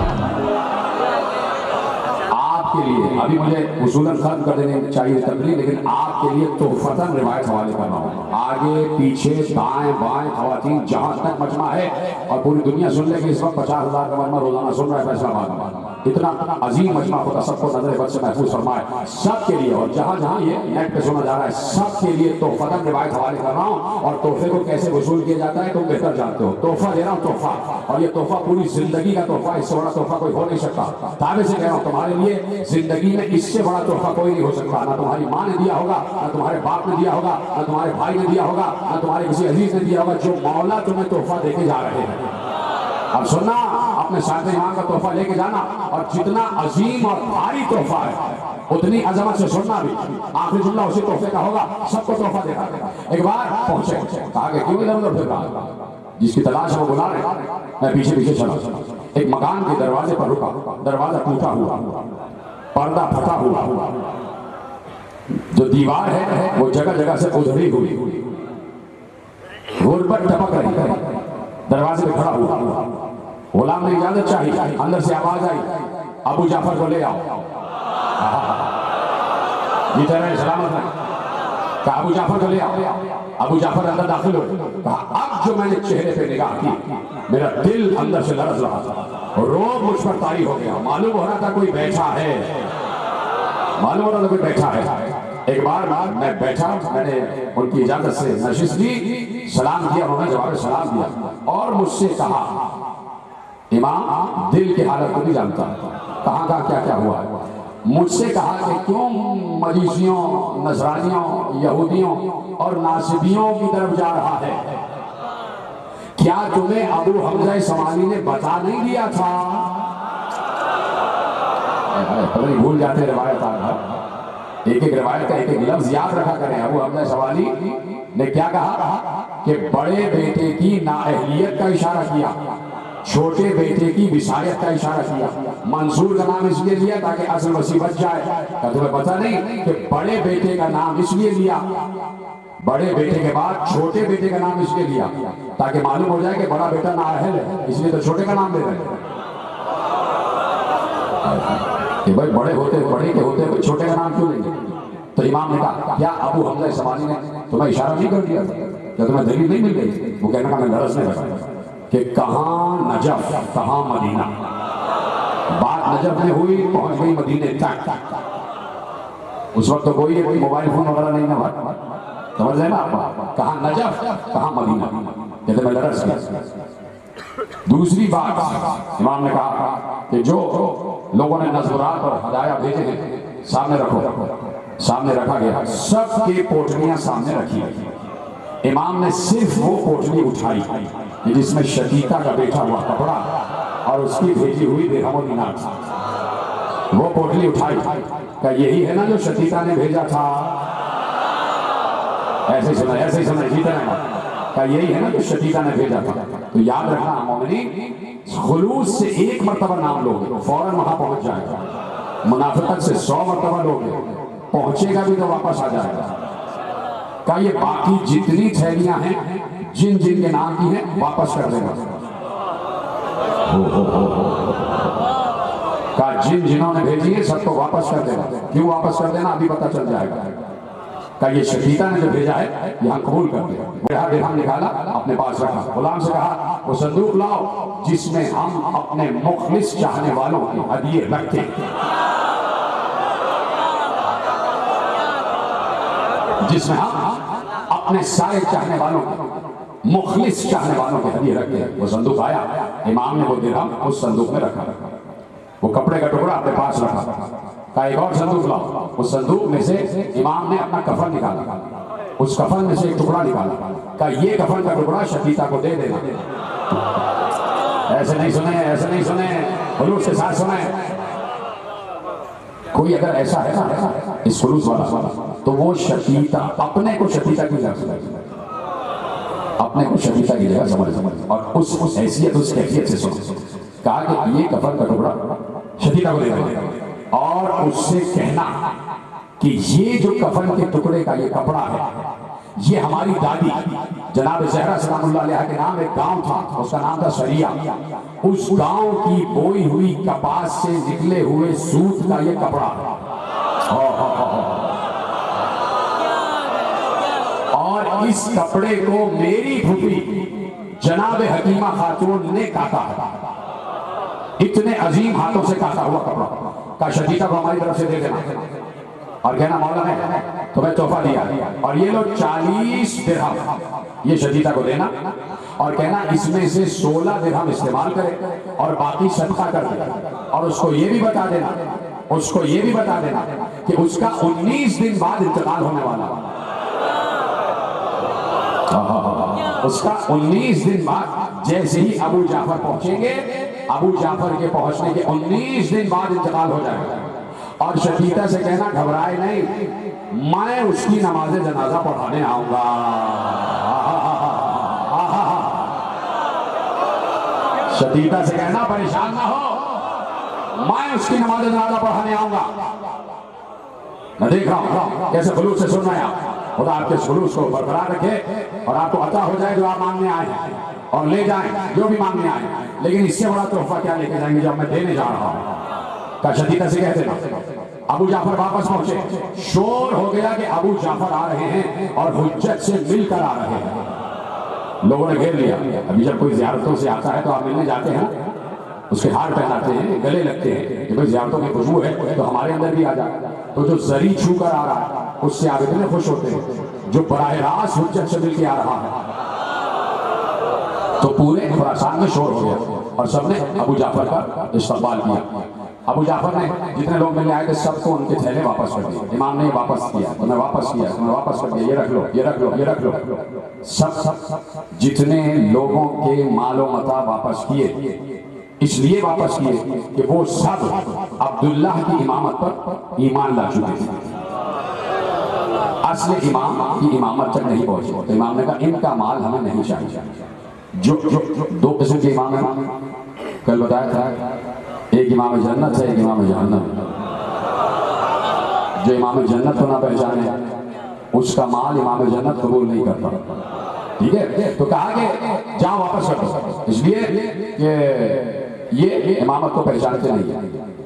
आपके लिए। अभी मुझे उसूलन खत्म कर देने चाहिए तकरीर, लेकिन आपके लिए तोहफतन रिवायत हवाले कर रहा हूँ। आगे पीछे दाएं बाएं खवातीन जहां तक मजमा है, और पूरी दुनिया सुन ले कि इस वक्त 50,000 का मजमा रोजाना सुन रहा है फैसलाबाद में। इतना अजीम मजमा होता, सबको नजर बद से महफूज फरमाए सबके लिए। और जहां जहां ये नेट पे सुना जा रहा है सबके लिए तोहफतन रिवायत हवाले कर रहा हूँ। और तोहफे को कैसे वसूल किया जाता है तुम बेहतर जानते हो। तोहफा दे रहा हूँ, तोहफा, और ये तोहफा पूरी जिंदगी का तोहफा, इससे बड़ा तोहफा कोई हो नहीं सकता। ताबे से कह रहा हूँ तुम्हारे लिए जिंदगी में इससे बड़ा तोहफा कोई नहीं हो सकता। ना तुम्हारी माँ ने दिया होगा, ना तुम्हारे बाप ने दिया होगा, ना तुम्हारे भाई ने दिया होगा, ना तुम्हारे किसी अजीज ने दिया होगा, जो मौला तुम्हें तोहफा देके जा रहे हैं। अब सुनना, अपने साथ ईमान का तोहफा लेके जाना, और जितना अजीम और भारी तोहफा है उतनी अजमत से सुनना भी। आखिरी जुमला उसी तोहफे का होगा, सबको तोहफा देगा। एक बार पहुंचे, कहा कि क्यों इधर उधर फिर रहा, जिसकी तलाश वो बुला रहे। मैं पीछे पीछे चला, एक मकान के दरवाजे पर रुका, दरवाजा टूटा हुआ, पर्दा फटा हुआ, जो दीवार है वो जगह जगह से उधड़ी हुई, गुर्बत टपक रही है। दरवाजे पे खड़ा हुआ, गुलाम ने इजाजत चाहिए, अंदर से आवाज आई अबू जाफर को ले आओ। जीते रहे सलामत रहे। कहा अबू जाफर को ले आओ। अबू जाफर अंदर दाखिल हो। कहा अब जो मैंने चेहरे पे निगाह की, मेरा दिल अंदर से लरज रहा था, रोब मुझ पर तारी हो गया। मालूम हो रहा था कोई बैठा है, मालूम हो रहा था कोई बैठा है। एक बार मैं बैठा, मैंने उनकी इजाजत से नशिश दी, सलाम किया, उन्होंने जवाब सलाम दिया और मुझसे कहा इमाम दिल की हालत को नहीं जानता, कहाँ कहाँ क्या क्या हुआ है। मुझसे कहा कि क्यों मजीसियों, नसरानियों, यहूदियों और नासिबियों की तरफ जा रहा है? क्या तुम्हें अबू हमजा समानी ने बता नहीं दिया था? भूल जाते रिवायत आ, एक एक रिवायत का एक एक लफ्ज याद रखा करें। अबू हमजा सवाली ने क्या कहा कि बड़े बेटे की नाअहलियत का इशारा किया, छोटे बेटे की विसायत का इशारा किया। मंसूर का नाम इसलिए लिया ताकि असल वसी बच जाए। क्या तुम्हें पता नहीं कि बड़े बेटे का नाम इसलिए लिया, बड़े बेटे के बाद छोटे बेटे का नाम इसलिए लिया ताकि मालूम हो जाए कि बड़ा बेटा नाअहल है, इसलिए तो छोटे का नाम ले रहे हैं कि भाई बड़े के होते छोटे का नाम क्यों लेंगे? तो इमाम ने कहा क्या अबू हमजा समानी ने तुम्हें इशारा नहीं कर दिया था? क्या तुम्हें दलील नहीं मिल गई? वो कहने का मैं लरजने लगा कि कहाँ नजफ कहाँ मदीना। बात नजफ में हुई, पहुंच गई मदीने तक। उस वक्त तो कोई मोबाइल फोन वगैरह नहीं था, समझ रहे ना आप? कहाँ नजफ कहाँ मदीना, कहते मैं लरज गया। दूसरी बात इमाम ने कहा कि जो लोगों ने नज़रात और हदाया भेजे हैं सामने रखो। सामने रखा गया, सबके पोटलियां सामने रखी। इमाम ने सिर्फ वो पोटली उठाई जिसमें शकीका का बैठा हुआ कपड़ा और उसकी भेजी हुई दिरहम और दीनार था। वो पोटली उठाई, क्या यही है ना जो शकीका ने भेजा था? ऐसे ही सुना, जीते ना का यही है ना जो शकीका ने भेजा था। तो याद रखना मोमिनीन, खुलूस से एक मरतबा नाम लोगे फौरन वहां पहुंच जाएगा, मुनाफिकत से 100 मरतबा लोगे पहुंचेगा भी तो वापस आ जाएगा। का ये बाकी जितनी थैलियां हैं जिन जिन के नाम की हैं वापस कर देगा। का जिन जिन्होंने भेजी है सबको वापस कर देना। क्यों वापस कर देना अभी पता चल जाएगा। का ये शकीका ने जो भेजा है ये हम कबूल करते हैं। मेरा दिरहम निकाला अपने पास रखा, गुलाम से कहा वो संदूक लाओ जिसमें हम अपने मुखलिस चाहने वालों के हदिये रखते हैं, जिसमें हम अपने सारे चाहने वालों के मुखलिस चाहने वालों के हदिये रखते हैं। वो संदूक आया, इमाम ने वो दिरहम उस संदूक में रखा, वो कपड़े का टुकड़ा अपने पास रखा। का एक और संदूक लाओ, उस संदूक में से इमाम ने अपना कफन निकाला, उस कफन में से एक टुकड़ा निकाला। का ये कफन का टुकड़ा शकीका को दे देना। ऐसे नहीं सुने, ऐसे नहीं सुने, खुलूस के साथ सुने। कोई अगर ऐसा है ना इस खुलूस वाला तो वो शकीका अपने को शकीका की जगह समझ, अपने को शकीका की जगह समझ और उस हैसियत उस कैफियत से सुनो। कहा कि ये कफन का टुकड़ा शकीका को दे देना और उससे कहना कि ये जो कफन के टुकड़े का ये कपड़ा है ये हमारी दादी जनाब ज़हरा सलामुल्लाह अलैहा के नाम एक गांव था, उसका नाम था सरिया। उस गांव की बोई हुई कपास से निकले हुए सूत का ये कपड़ा और इस कपड़े को मेरी फूफी जनाब हकीमा खातून ने काटा है। इतने अजीम हाथों से काटा हुआ कपड़ा का शकीका को हमारी तरफ से दे देना और कहना मौला ने तुम्हें तोहफा दिया और ये लो 40 दिरहम ये शकीका को देना और कहना इसमें से 16 दिरहम इस्तेमाल करे और बाकी सदका कर दे। और उसको ये भी बता देना, उसको ये भी बता देना कि उसका 19 दिन बाद इंतकाल होने वाला, उसका 19 दिन बाद जैसे ही अबू जाफर पहुंचेंगे, अबू जाफर के पहुंचने के 19 दिन बाद इंतकाल हो जाएगा। और शकीका से कहना घबराए नहीं, मैं उसकी नमाज जनाजा पढ़ाने आऊंगा। शकीका से कहना परेशान ना हो, मैं उसकी नमाज जनाजा पढ़ाने आऊंगा। मैं देख रहा हूं कैसे खुलूस से सुन रहे हैं। खुदा आपके खुलूस को बरकरार रखे और आपको अता हो जाए जो आप मांगने आए हैं और ले जाएं जो भी मांगने आए। लेकिन इससे बड़ा तोहफा क्या लेके जाएंगे जब मैं देने जा रहा हूं। का शकीका से कहते ना अबू जाफर वापस पहुंचे, शोर हो गया कि अबू जाफर आ रहे हैं और हुज्जत से मिलकर आ रहे हैं। लोगों ने घेर लिया। अभी जब कोई ज़ियारतों से आता है तो आप मिलने जाते हैं, उसके हार पहनाते हैं, गले लगते हैं कि भाई ज़ियारतों की खुशबू है तो हमारे अंदर भी आ जाए। तो जो जरी छू कर आ रहा है उससे आप इतने खुश होते हैं, जो बराह रास्त हुज्जत से मिल के आ रहा है। तो पूरे खुरासान में शोर हो गया और सबने अबू जाफर का इस्तकबाल किया। अबू जाफर ने जितने लोग मिलने आए थे सबको उनके थैले वापस कर दिए। इमाम ने वापस किया, तुम्हें वापस किया, तुम्हें वापस कर दिया, ये रख लो, ये रख लो, ये रख लो। सब जितने लोगों के मालो मता वापस किए इसलिए वापस किए कि वो सब अब्दुल्लाह की इमामत पर ईमान ला चुके थे। असली इमाम की इमामत तक नहीं पहुंचे। तो इमाम ने कहा इनका माल हमें नहीं चाहिए। जो दो किस्म के इमाम है कल बताया था, एक इमाम जन्नत है, एक इमाम जहन्नम। जो इमाम जन्नत को ना पहचाने उसका माल इमाम जन्नत कबूल नहीं करता। ठीक है, तो कहा कि जाओ वापस कर दो, इसलिए कि ये इमामत को पहचानते नहीं है।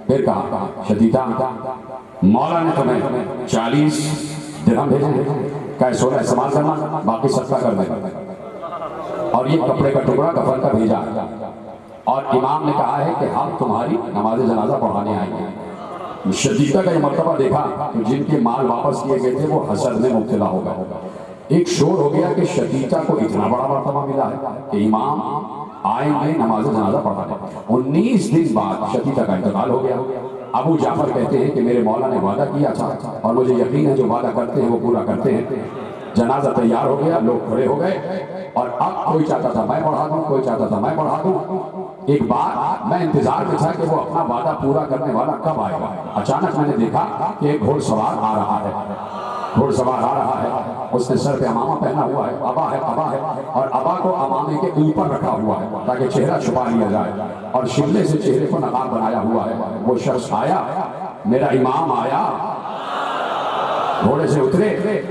फिर कहा शकीका मौला ने तुम्हें 40 दिरहम भेजे, का 16 इस्तेमाल करना, बाकी सदका कर देना। और ये कपड़े का टुकड़ा कफन का भेजा और इमाम ने कहा है कि हम तुम्हारी नमाज जनाजा पढ़ाने आएंगे। शकीका का ये मर्तबा देखा तो जिनके माल वापस किए गए थे वो हसद में मुब्तला हो गए। एक शोर हो गया कि शकीका को इतना बड़ा मर्तबा मिला है कि इमाम आएंगे नमाज जनाजा पढ़ाने। 19 दिन बाद शकीका का इंतकाल हो गया। अबू जाफर कहते हैं कि मेरे मौला ने वादा किया था और मुझे यकीन है जो वादा करते हैं वो पूरा करते हैं। जनाजा तैयार हो गया, लोग खड़े हो गए और अब कोई चाहता था मैं पढ़ा दूं, कोई चाहता था मैं पढ़ा दूं। एक बार मैं इंतजार में था कि वो अपना वादा पूरा करने वाला कब आएगा। अचानक मैंने देखा कि एक घोड़सवार आ रहा है घोड़सवार आ रहा है, उसने सर पे अमामा पहना हुआ है, अबा है, अबा है, और अबा को अमामे के ऊपर रखा हुआ है ताकि चेहरा छुपा लिया जाए, और शिमले से चेहरे को नकाब बनाया हुआ है। वो शख्स आया, मेरा इमाम आया, घोड़े से उतरे,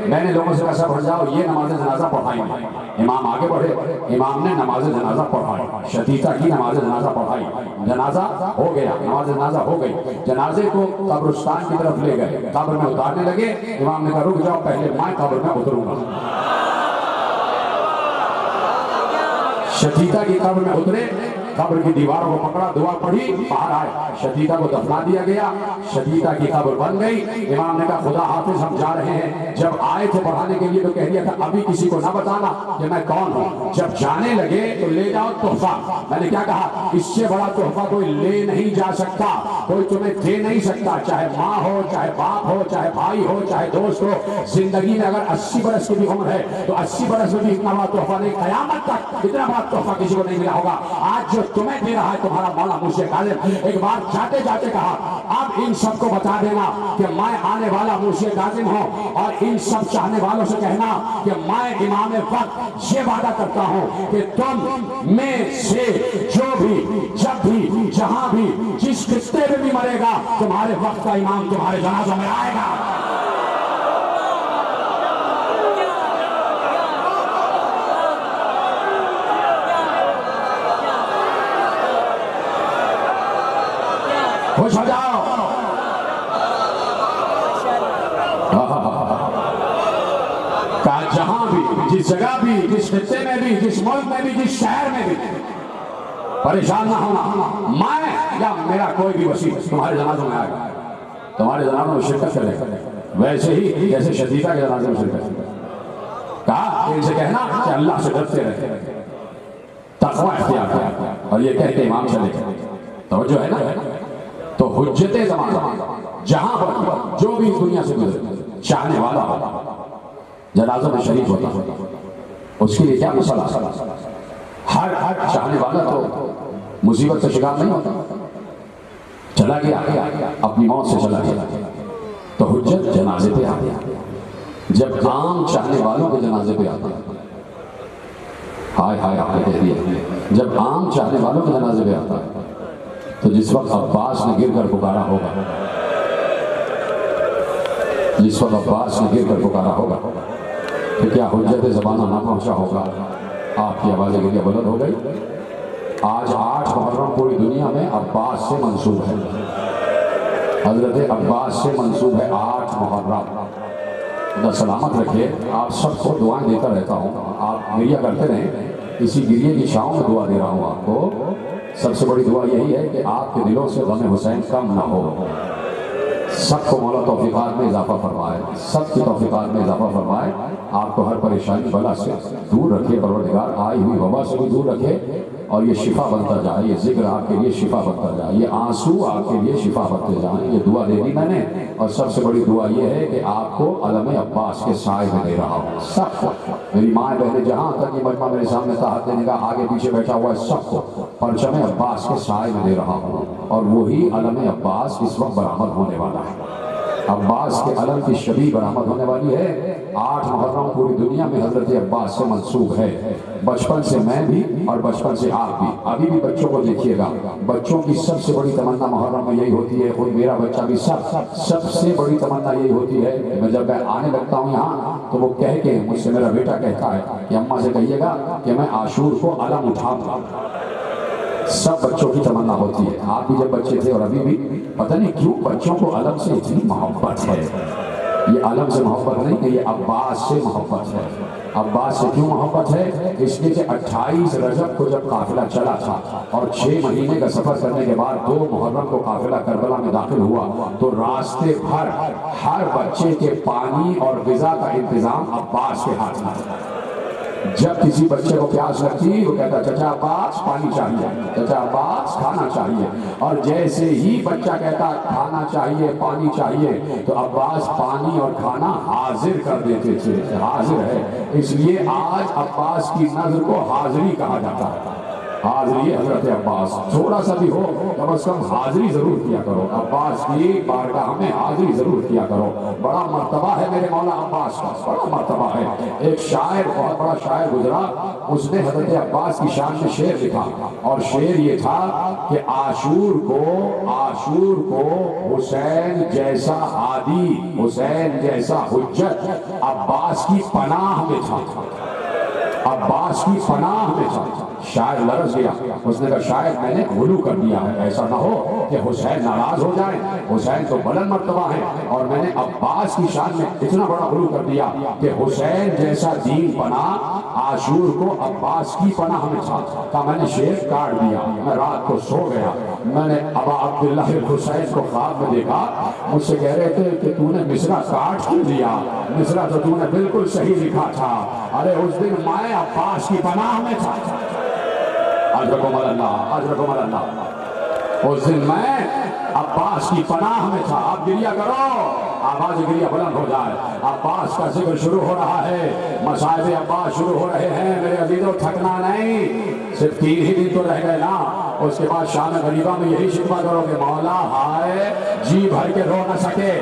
मैंने लोगों से कहा बढ़ जाओ, ये नमाज जनाजा पढ़ाएंगे। इमाम आगे बढ़े, इमाम ने नमाज जनाजा पढ़ाई, शतीता की नमाज जनाजा पढ़ाई, जनाजा हो गया, नमाज जनाजा हो गई। जनाजे को कब्रिस्तान की तरफ ले गए, कब्र में उतारने लगे। इमाम ने कहा रुक जाओ, पहले मैं कब्र में उतरूंगा। शतीता की कब्र में उतरे, कब्र की दीवारों को पकड़ा, दुआ पढ़ी, बाहर आए, शतीता को दफना दिया गया। शतीता की कब्र बन गई। इमाम ने कहा खुदा हाफिज हम जा रहे हैं। जब आए थे पढ़ाने के लिए तो कह दिया था अभी किसी को ना बताना कि मैं कौन हूँ। जब जाने लगे तो ले जाओ तोहफा। मैंने क्या कहा, इससे बड़ा तोहफा कोई ले नहीं जा सकता, कोई तुम्हें दे नहीं सकता, चाहे माँ हो, चाहे बाप हो, चाहे भाई हो, चाहे दोस्त हो। जिंदगी में अगर 80 बरस की भी उम्र है तो 80 बरस में भी इतना बड़ा तोहफा नहीं, कयामत तक इतना बड़ा तोहफा किसी को नहीं मिला होगा। आज जो तुम्हें दे रहा है तुम्हारा मौला मुर्शिद काज़िम। एक बार जाते जाते कहा अब इन सबको बता देना कि मैं आने वाला मुर्शिद काज़िम हूँ, और इन सब चाहने वालों से कहना कि मैं इमाम वक्त ये वादा करता हूँ कि तुम में से जो भी, जब भी, जहां भी, जिस खित्ते में भी मरेगा, तुम्हारे वक्त का इमाम तुम्हारे जनाजा में आएगा। खुश हो जाओ। कहा जहां भी, जिस जगह भी, जिस खित्ते में भी, जिस मुल्क में भी, जिस शहर में भी, परेशान ना होना, मैं या मेरा कोई भी वसी तुम्हारे जनाजों में आएगा, तुम्हारे जनाजों में शिरकत करेगा, वैसे ही जैसे शतीता के जनाजे में शिरकत। कहा इनसे कहना कि अल्लाह से डरते रहे, तक़वा इख्तियार किया, और ये कहते इमाम चले गए। तवज्जो है ना। तो हुज्जते ज़माना जहां पर जो भी इस दुनिया से गुजरे, चाहने वाला जनाज़ों में शरीक होता, उसके लिए क्या मसला। हर चाहने वाला तो मुसीबत का शिकार नहीं होता। चला गया, अपनी मौत से चला गया, तो हुज्जत जनाजे पे आ गया। जब आम चाहने वालों के जनाजे पे आता, हाय हाय आपने कह दिया, जब आम चाहने वालों के जनाजे पे आता है तो जिस वक्त अब्बास ने गिर कर पुकारा होगा, जिस वक्त अब्बास ने गिर कर पुकारा होगा, तो क्या हुज्जत ज़माना ना पहुंचा होगा। आपकी आवाज़ें गिरिया बुलंद हो गई। आज 8 मुहर्रम पूरी दुनिया में अब्बास से मंसूब है, हजरत अब्बास से मंसूब है 8 मुहर्रम। खुदा सलामत रखे। आप सबको दुआएं देता रहता हूँ, आप गिरिया करते रहें, इसी गिरिए की छाँव में दुआ दे रहा हूँ आपको। सबसे बड़ी दुआ यही है कि आपके दिलों से गम हुसैन कम ना हो। सबको मौला तौफीक़ात में इजाफा फरमाए, सबकी तौफीक़ात में इजाफा फरमाए, आपको हर परेशानी बला से दूर रखे, परवरदिगार आई हुई वबा से भी दूर रखे, और ये शिफा बनता जाए, ये जिक्र आपके लिए शिफा बनता जाए, ये आंसू आपके लिए शिफा बनते जाए। ये दुआ दे दी मैंने। और सबसे बड़ी दुआ ये है कि आपको अलम अब्बास के साए में दे रहा हूँ सबको। मेरी माँ बहनें जहाँ तक ये मजमा मेरे सामने ताहत देने का आगे पीछे बैठा हुआ है, सबको परचम अब्बास के साए में दे रहा हूँ। और वही अलम अब्बास इस वक्त बरामद होने वाला है। अब्बास के अलम की शबी बरामद होने वाली है। 8 मुहर्रम पूरी दुनिया में हजरत अब्बास से मंसूब है। बचपन से मैं भी और बचपन से आप भी, अभी भी बच्चों को देखिएगा, बच्चों की सबसे बड़ी तमन्ना मुहर्रम में यही होती है। खुद मेरा बच्चा भी सबसे बड़ी तमन्ना यही होती है कि मैं जब मैं आने लगता हूँ यहाँ तो वो कह के मुझसे, मेरा बेटा कहता है कि अम्मा से कहिएगा कि मैं आशूर को अलम उठाऊंगा। सब बच्चों की तमन्ना होती है। आप भी जब बच्चे थे और अभी भी, पता नहीं क्यों बच्चों को अलम से इतनी मोहब्बत है। ये अलम से मोहब्बत नहीं है, ये अब्बास से मोहब्बत है। अब्बास से क्यों मोहब्बत है? इसलिए कि 28 रजब को जब काफिला चला था और 6 महीने का सफर करने के बाद 2 मुहर्रम को काफिला करबला में दाखिल हुआ, तो रास्ते भर हर बच्चे के पानी और ग़िज़ा का इंतजाम अब्बास के हाथ में। जब किसी बच्चे को प्यास लगती वो कहता चाचा अब्बास पानी चाहिए, चाचा अब्बास खाना चाहिए। और जैसे ही बच्चा कहता खाना चाहिए, पानी चाहिए, तो अब्बास पानी और खाना हाजिर कर देते थे। हाजिर है, इसलिए आज अब्बास की नज़र को हाजिरी कहा जाता है। हाजिरी हजरत अब्बास, थोड़ा सा भी हो कम अज कम हाजिरी जरूर किया करो, अब्बास की बारगाह में हाजिरी जरूर किया करो। बड़ा मर्तबा है मेरे मौला अब्बास का, बड़ा मर्तबा है। एक शायर, बहुत बड़ा शायर गुजरा, उसने हजरत अब्बास की शान में शेर लिखा, और शेर ये था कि आशूर को हुसैन जैसा हादी, हुसैन जैसा हुज्जत अब्बास की पनाह में था, अब्बास की पनाह में था। शायर लरस गया, उसने कहा शायद मैंने गुलू कर दिया है, ऐसा ना हो कि हुसैन नाराज हो जाए, हुसैन तो बुलंद मर्तबा है और मैंने अब्बास की शान में इतना बड़ा गुलू कर दिया कि हुसैन जैसा दीन पनाह आशूर को अब्बास की पनाह में था। का मैंने शेर काट दिया, मैं रात को सो गया, मैंने अबा अब्दुल्ला हुसैन को ख्वाब में देखा, मुझसे कह रहे थे कि तूने मिसरा काट क्यों दिया, मिसरा तो तूने बिल्कुल सही लिखा था। अरे उस दिन मैं अब्बास की पनाह में था, अजरकुम अल्लाह, उस दिन मैं अब्बास की पनाह में था। अब गिरिया करो, आवाज गिरिया बुलंद हो जाए। अब्बास का जिक्र शुरू हो रहा है, मसाइब अब्बास शुरू हो रहे हैं मेरे अजीजों, थकना नहीं, सिर्फ 3 ही दिन तो रह गए ना, उसके बाद शान गरीबा में यही शिकवा करोगे, मौला हाय जी भर के रो न सके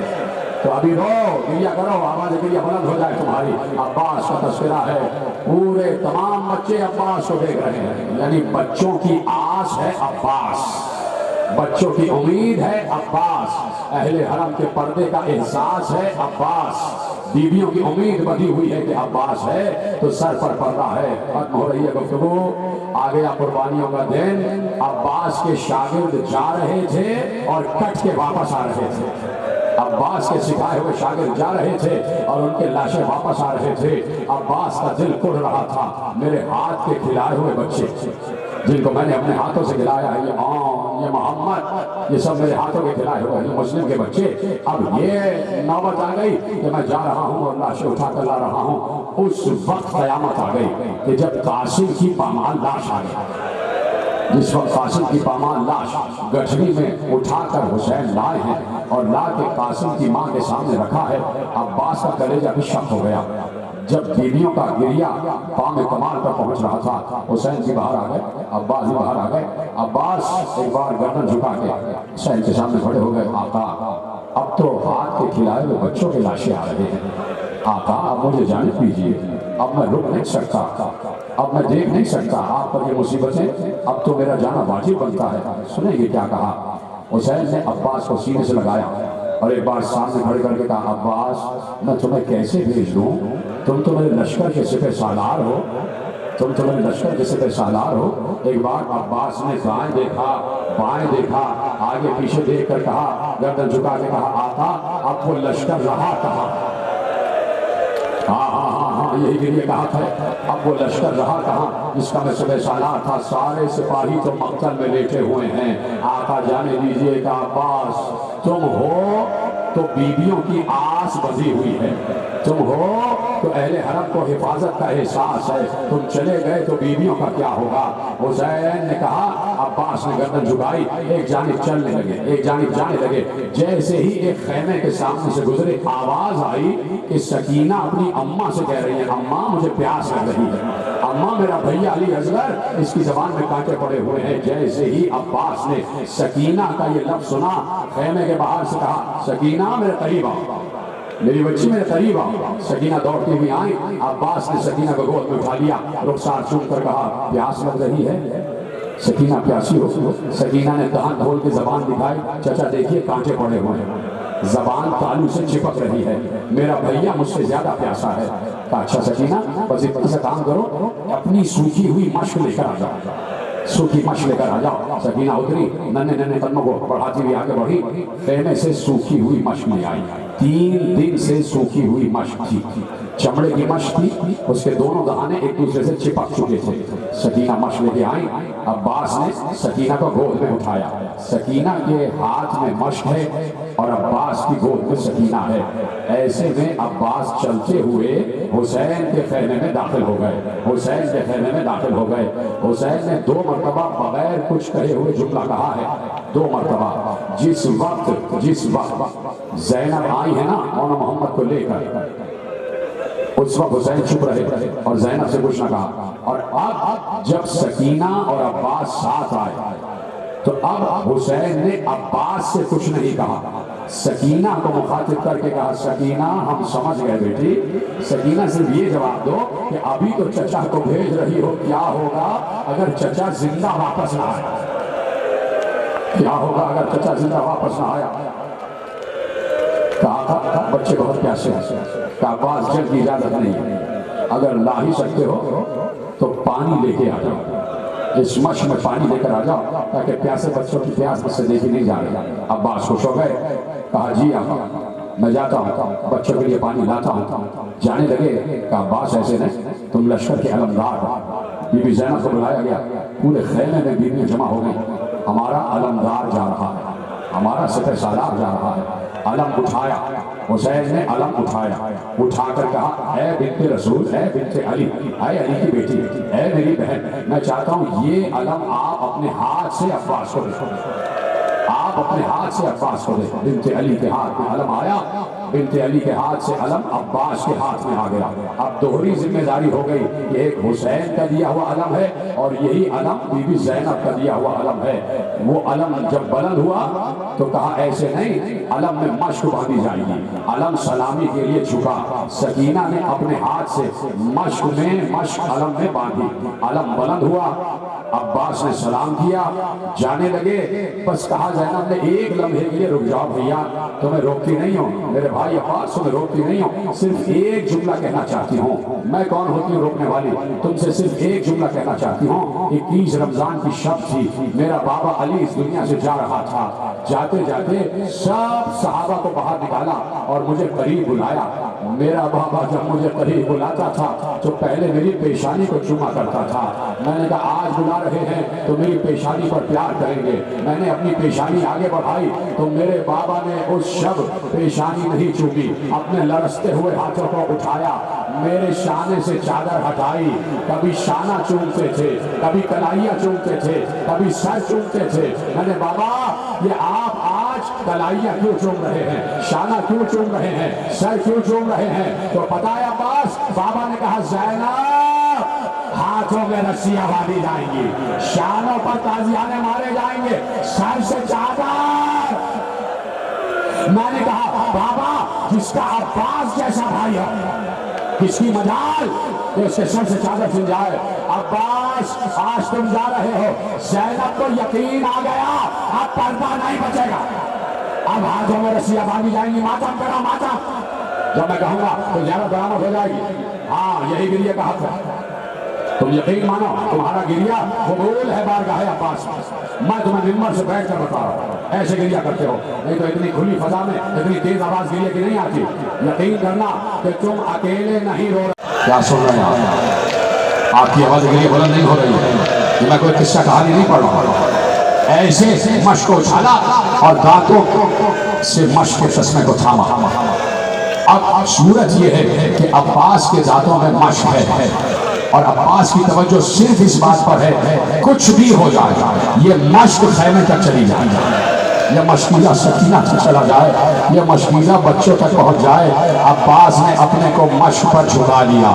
तो अभी रो, गिरिया करो, आवाज गिरिया बुलंद हो जाए तुम्हारी। अब्बास का तस्करा है, पूरे तमाम बच्चे अब्बास को देख रहे हैं, यानी बच्चों की आस है अब्बास, बच्चों की उम्मीद है अब्बास, अहले हरम के पर्दे का एहसास है अब्बास, बीवियों की उम्मीद बधी हुई है कि अब्बास है तो सर पर पर्दा है। खत्म हो रही है गुफ्तगू, आ गया कुर्बानियों का दिन। अब्बास के शागिर्द जा रहे थे और कट के वापस आ रहे थे, अब्बास के सिखाए हुए शागिर्द जा रहे थे और उनके लाशें वापस आ रहे थे। अब्बास का दिल कुढ़ रहा था, मेरे हाथ के खिलाए हुए बच्चे जिनको मैंने अपने हाथों से खिलाया है, ये मोहम्मद, ये सब मेरे हाथों के खिलाए हुए हैं मुस्लिम के बच्चे। अब ये नौबत आ गई कि मैं जा रहा हूँ और लाशें उठा कर ला रहा हूँ। उस वक्त कयामत आ गई कि जब कासिम की पामाल लाश आ गई, जिस वक्त कासिम की पामाल लाश गठरी में उठाकर हुसैन लाए हैं और ला के कासिम की मां के सामने रखा है, अब्बास का कलेजा भी शक हो गया। जब बीवियों का गिरिया पाँव में कमाल पर पहुंच रहा था, हुसैन जी बाहर आ गए, अब्बास भी बाहर आ गए। अब्बास एक बार गर्दन झुका के हुसैन के सामने खड़े हो गए, आका अब तो हाथ के खिलाए हुए बच्चों के लाशें आ रहे हैं, आका अब मुझे जाने दीजिए, अब मैं रुक नहीं सकता, अब मैं देख नहीं सकता आप पर ये मुसीबतें, अब तो मेरा जाना वाजिब बनता है। सुनेंगे क्या कहा हुसैन ने? अब्बास को सीने से लगाया और एक बार सामने खड़े करके कहा, अब्बास मैं तुम्हें कैसे भेज दूं, तुम तो मेरे लश्कर के सिपह सालार हो, तुम तो मेरे लश्कर के सिपह सालार हो। एक बार अब्बास ने दाएं देखा, बाएं देखा, आगे पीछे देख कर कहा, गर्दन झुका के कहा, आका अब वो लश्कर रहा कहा? हाँ, यही गिरिए कहा था, अब वो लश्कर रहा कहाँ जिसका मैं सुबह सालार था? सारे सिपाही तो मक्तल में लेटे हुए हैं। आका जाने दीजिएगा अब्बास, तुम हो तो बीवियों की आस बंधी हुई है, तुम हो तो अहले हरम को हिफाजत का एहसास है, तुम चले गए तो बीवियों का क्या होगा? हुसैन ने कहा, अब्बास ने गर्दन झुकाई, एक जानिब चलने लगे, एक जानिब जाने लगे। जैसे ही एक खैमे के सामने से गुजरे, आवाज आई कि सकीना अपनी अम्मा से कह रही है, अम्मा मुझे प्यास लग रही है, अम्मा मेरा भैया अली असगर इसकी जबान में कांटे पड़े हुए हैं। जैसे ही अब्बास ने सकीना का ये लफ्ज सुना, खैमे के बाहर से कहा, सकीना मेरे करीब आओ, मेरी बच्ची मेरे करीब आओ। सकीना दौड़ती हुई आई, अब्बास ने सकीना को गोद में उठा लिया, रुखसार चूम कर कहा, प्यास लग रही है? सकीना प्यासी हो? सकीना ने दांत खोल के जबान दिखाई, चाचा देखिए कांटे पड़े हुए हैं, जबान तालू से चिपक रही है, मेरा भैया मुझसे ज्यादा प्यासा है। अच्छा सकीना बस इतना सा काम करो, अपनी सूखी हुई मश्क लेकर आ जाओ, सूखी मश्क लेकर आ जाओ। सकीना उतरी, नन्हे नन्हे कदमों को बढ़ाती हुई आगे बढ़ी, खेमे से सूखी हुई मश्क ले आई। 3 दिन से सूखी हुई मश्क थी, चमड़े की मश्क थी, उसके दोनों दहाने एक दूसरे से चिपक चुके थे। सकीना मश्क लेके आई, अब्बास ने सकीना को गोद में उठाया, सकीना के हाथ में मश्क है और अब्बास की गोद में सकीना है। ऐसे में अब्बास चलते हुए हुसैन के खैमे में दाखिल हो गए, हुसैन के खैमे में दाखिल हो गए। हुसैन ने 2 मरतबा बगैर कुछ कहे हुए जुमला कहा है, 2 मरतबा। जिस वक्त जैनब आई है ना मौला मोहम्मद को लेकर, उस वक्त हुसैन चुप रहे और ज़ैनब से कुछ ना कहा। और अब जब सकीना और अब्बास साथ आए तो अब हुसैन ने अब्बास से कुछ नहीं कहा, सकीना को मुखातिब करके कहा, सकीना हम समझ गए बेटी, सकीना सिर्फ ये जवाब दो कि अभी तो चचा को भेज रही हो, क्या होगा अगर चचा जिंदा वापस ना आया? क्या होगा अगर चचा जिंदा वापस ना आया? कहा बच्चे बहुत प्यासे हैं, अब्बास जल की इजाजत नहीं है, अगर ला ही सकते हो तो पानी लेके आ जाओ, इस मश में पानी लेकर आ जाओ ताकि प्यासे बच्चों की प्यास मुझसे देखी नहीं जा रही। अब्बास खुश हो गए, कहा जी आका मैं जाता हूँ, बच्चों के लिए पानी लाता हूँ। जाने लगे, कहा अब्बास ऐसे नहीं, तुम लश्कर के अलमदार हो। बीबी ज़ैनब को बुलाया गया, पूरे खैमे में बीबियाँ जमा हो गई, हमारा अलमदार जा रहा है, हमारा सिपह सालार जा रहा है। अलम उठाया, हुसैन ने अलम उठाया, उठाकर कहा ऐ बिन्ते रसूल, ऐ बिन्ते अली, ऐ अली की बेटी, ऐ मेरी बहन, मैं चाहता हूँ ये अलम आप अपने हाथ से अब्बास को दे, आप अपने हाथ से अब्बास को दे। बिन्ते अली के हाथ में अलम आया, बिन्ते अली के हाथ से अलम अब्बास के हाथ में आ गया। अब दोहरी जिम्मेदारी हो गई कि एक हुसैन का दिया हुआ अलम है और यही अलम बीबी ज़ैनब का दिया हुआ अलम है। वो अलम जब बुलंद हुआ तो कहा ऐसे नहीं, अलम में मश्क बांधी जाएगी। अलम सलामी के लिए झुका, सकीना ने अपने हाथ से मश्क अलम में बांधी, अलम बुलंद हुआ, अब्बास ने सलाम किया, जाने लगे। बस कहा ज़ैनब ने एक लम्हे के लिए रुक जाओ भैया, तुम्हें रोकती नहीं हो, मेरे भाई अब्बास तुम्हें रोकती नहीं हो, सिर्फ एक जुमला कहना चाहती हूँ। मैं कौन होती हूँ रोकने वाली, तुमसे सिर्फ एक जुमला कहना चाहती हूँ। 21 रमजान की शब थी, मेरा बाबा अली इस दुनिया से जा रहा था, जाते जाते सब सहाबा को बाहर निकाला और मुझे करीब बुलाया। मेरा बाबा जब मुझे करीब बुलाता था तो पहले मेरी पेशानी को चूमा करता था। मैंने कहा आज बुला रहे हैं तो मेरी पेशानी पर प्यार करेंगे। मैंने अपनी पेशानी आगे बढ़ाई तो मेरे बाबा ने उस शब पेशानी नहीं चूमी, अपने लरसते हुए हाथों को उठाया, मेरे शाने से चादर हटाई, कभी शाना चूमते थे, कभी कलाइयाँ चूमते थे, कभी सर चूमते थे। मैंने बाबा ये आप आज कलाइयाँ क्यों चूम रहे हैं, शाना क्यों चूम रहे हैं, सर क्यों चूम रहे हैं? तो पता है अब्बास, बाबा ने कहा ज़ैनब हाथों में रस्सियां बांधी जाएंगी, शानों पर ताजियाने मारे जाएंगे, सर से चादर। मैंने कहा बाबा जिसका अब्बास जैसा भाई हो, किसकी मजाल तो उसके सर से चादर छिन जाए। अब्बास आज तुम जा रहे हो, ज़ैनब को यकीन आ गया अब पर्दा नहीं बचेगा, अब हाथों में रस्सियां बांधी जाएंगी, मातम करो मातम। जब मैं कहूंगा तो ज्यादा बरामद हो जाएगी। हाँ यही गिरिया का हक है, तुम यकीन मानो तुम्हारा गिरिया कबूल है बारगाह अब्बास। मैं तुम्हें मिंबर से बैठ कर बता रहा हूँ, ऐसे गिरिया करते हो, नहीं तो इतनी खुली फजा में इतनी तेज आवाज गिरिया की नहीं आती। यकीन करना कि तुम अकेले नहीं रो रहे। क्या सुन रहे हैं आपकी आवाज गिरिया बुलंद नहीं हो रही है, मैं कोई किस्सा कहानी नहीं पढ़ रहा हूँ। ऐसे मश्क को उछाला और दांतों से मश्क के चश्मे को थामा। अब सूरत ये है कि अब्बास के दांतों में मश्क है और अब्बास की तवज्जो सिर्फ इस बात पर है कुछ भी हो जाए ये मश्क खैमे तक चली जाए, यह मशकीला सकीना तक चला जाए, यह मशकीला बच्चों तक पहुंच जाए। अब्बास ने अपने को मश्क पर झुका लिया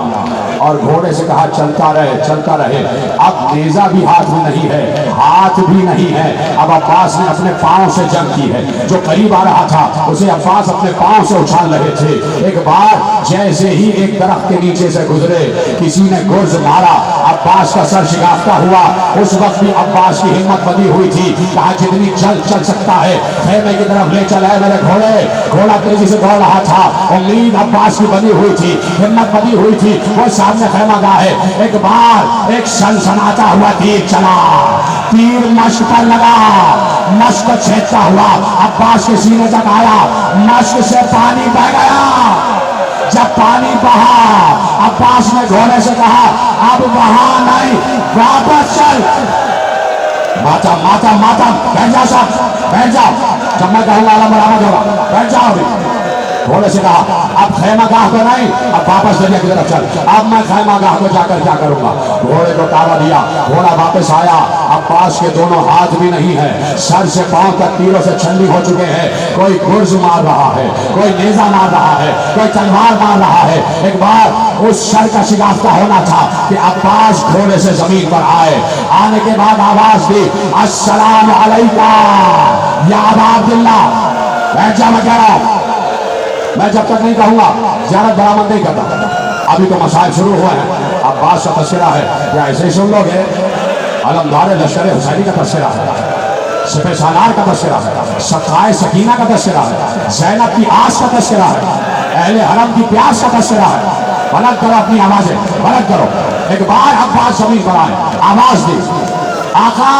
और घोड़े से कहा चलता रहे चलता रहे। अब नेजा भी हाथ में नहीं है, हाथ भी नहीं है, अब अब्बास ने अपने पांव से जंग की है। जो करीब आ रहा था उसे अब्बास अपने पांव से उछाल रहे थे। एक बार जैसे ही एक दरख्त के नीचे से गुजरे, किसी ने गुर्ज मारा, अब्बास का सर शिकाफ्ता हुआ। उस वक्त भी अब्बास की हिम्मत बनी हुई थी, कहा जितनी चल सकता है खेमे की तरफ ले चल है मेरे घोड़े। घोड़ा तेजी से दौड़ रहा था, उम्मीद अब्बास की बनी हुई थी, हिम्मत बनी हुई थी। वो सामने खैमा गाह है, एक बार एक सनसनाता हुआ तीर चला, तीर मश्क पर लगा, मश्क छेदता हुआ अब्बास के सीने तक आया, मश्क से पानी बह गया। जब पानी बहा अब्बास ने घोड़े से कहा अब वहां नहीं वापस चल। माता माता माता बैठ जाओ साहब, बैठ जाओ, जब मैं कहूंगा आलम बरामद होगा, बैठ जाओ। घोड़े से कहा अब खैमा गाह तो नहीं, अब वापस दरिया की तरफ चल। अब मैं खैमा गाह को जाकर क्या करूंगा। घोड़े को तारा दिया, घोड़ा वापस आया, अब्बास के दोनों हाथ भी नहीं है, सर से पांव तक तीरों से छल्ली हो चुके हैं। कोई गुर्ज मार रहा है, कोई नेजा मार रहा है, कोई तलवार मार रहा है। एक बार उस सर का शिगाफ्ता होना था कि अब्बास घोड़े से जमीन पर आए। आने के बाद आवाज दी, अस्सलाम अलैका या अबा अब्दुल्लाह। बैठ जा, मैं कह रहा हूं, मैं जब तक नहीं कहूंगा ज़ियारत बरामद नहीं करता। अभी तो मसाइल शुरू हुए हैं। अब्बास का तस्करा है या ऐसे ही सुन लोगे? अलमदार लश्कर हुसैनी का तस्करा है, सिपह सालार का तस्करा है, सखाए सकीना का तस्करा है, ज़ैनब की आस का तस्करा है, अहले हरम की प्यास का तस्करा है। बुलंद करो अपनी आवाजें, बुलंद करो। एक बार अब्बास जमीन पर आए, आवाज दी, आका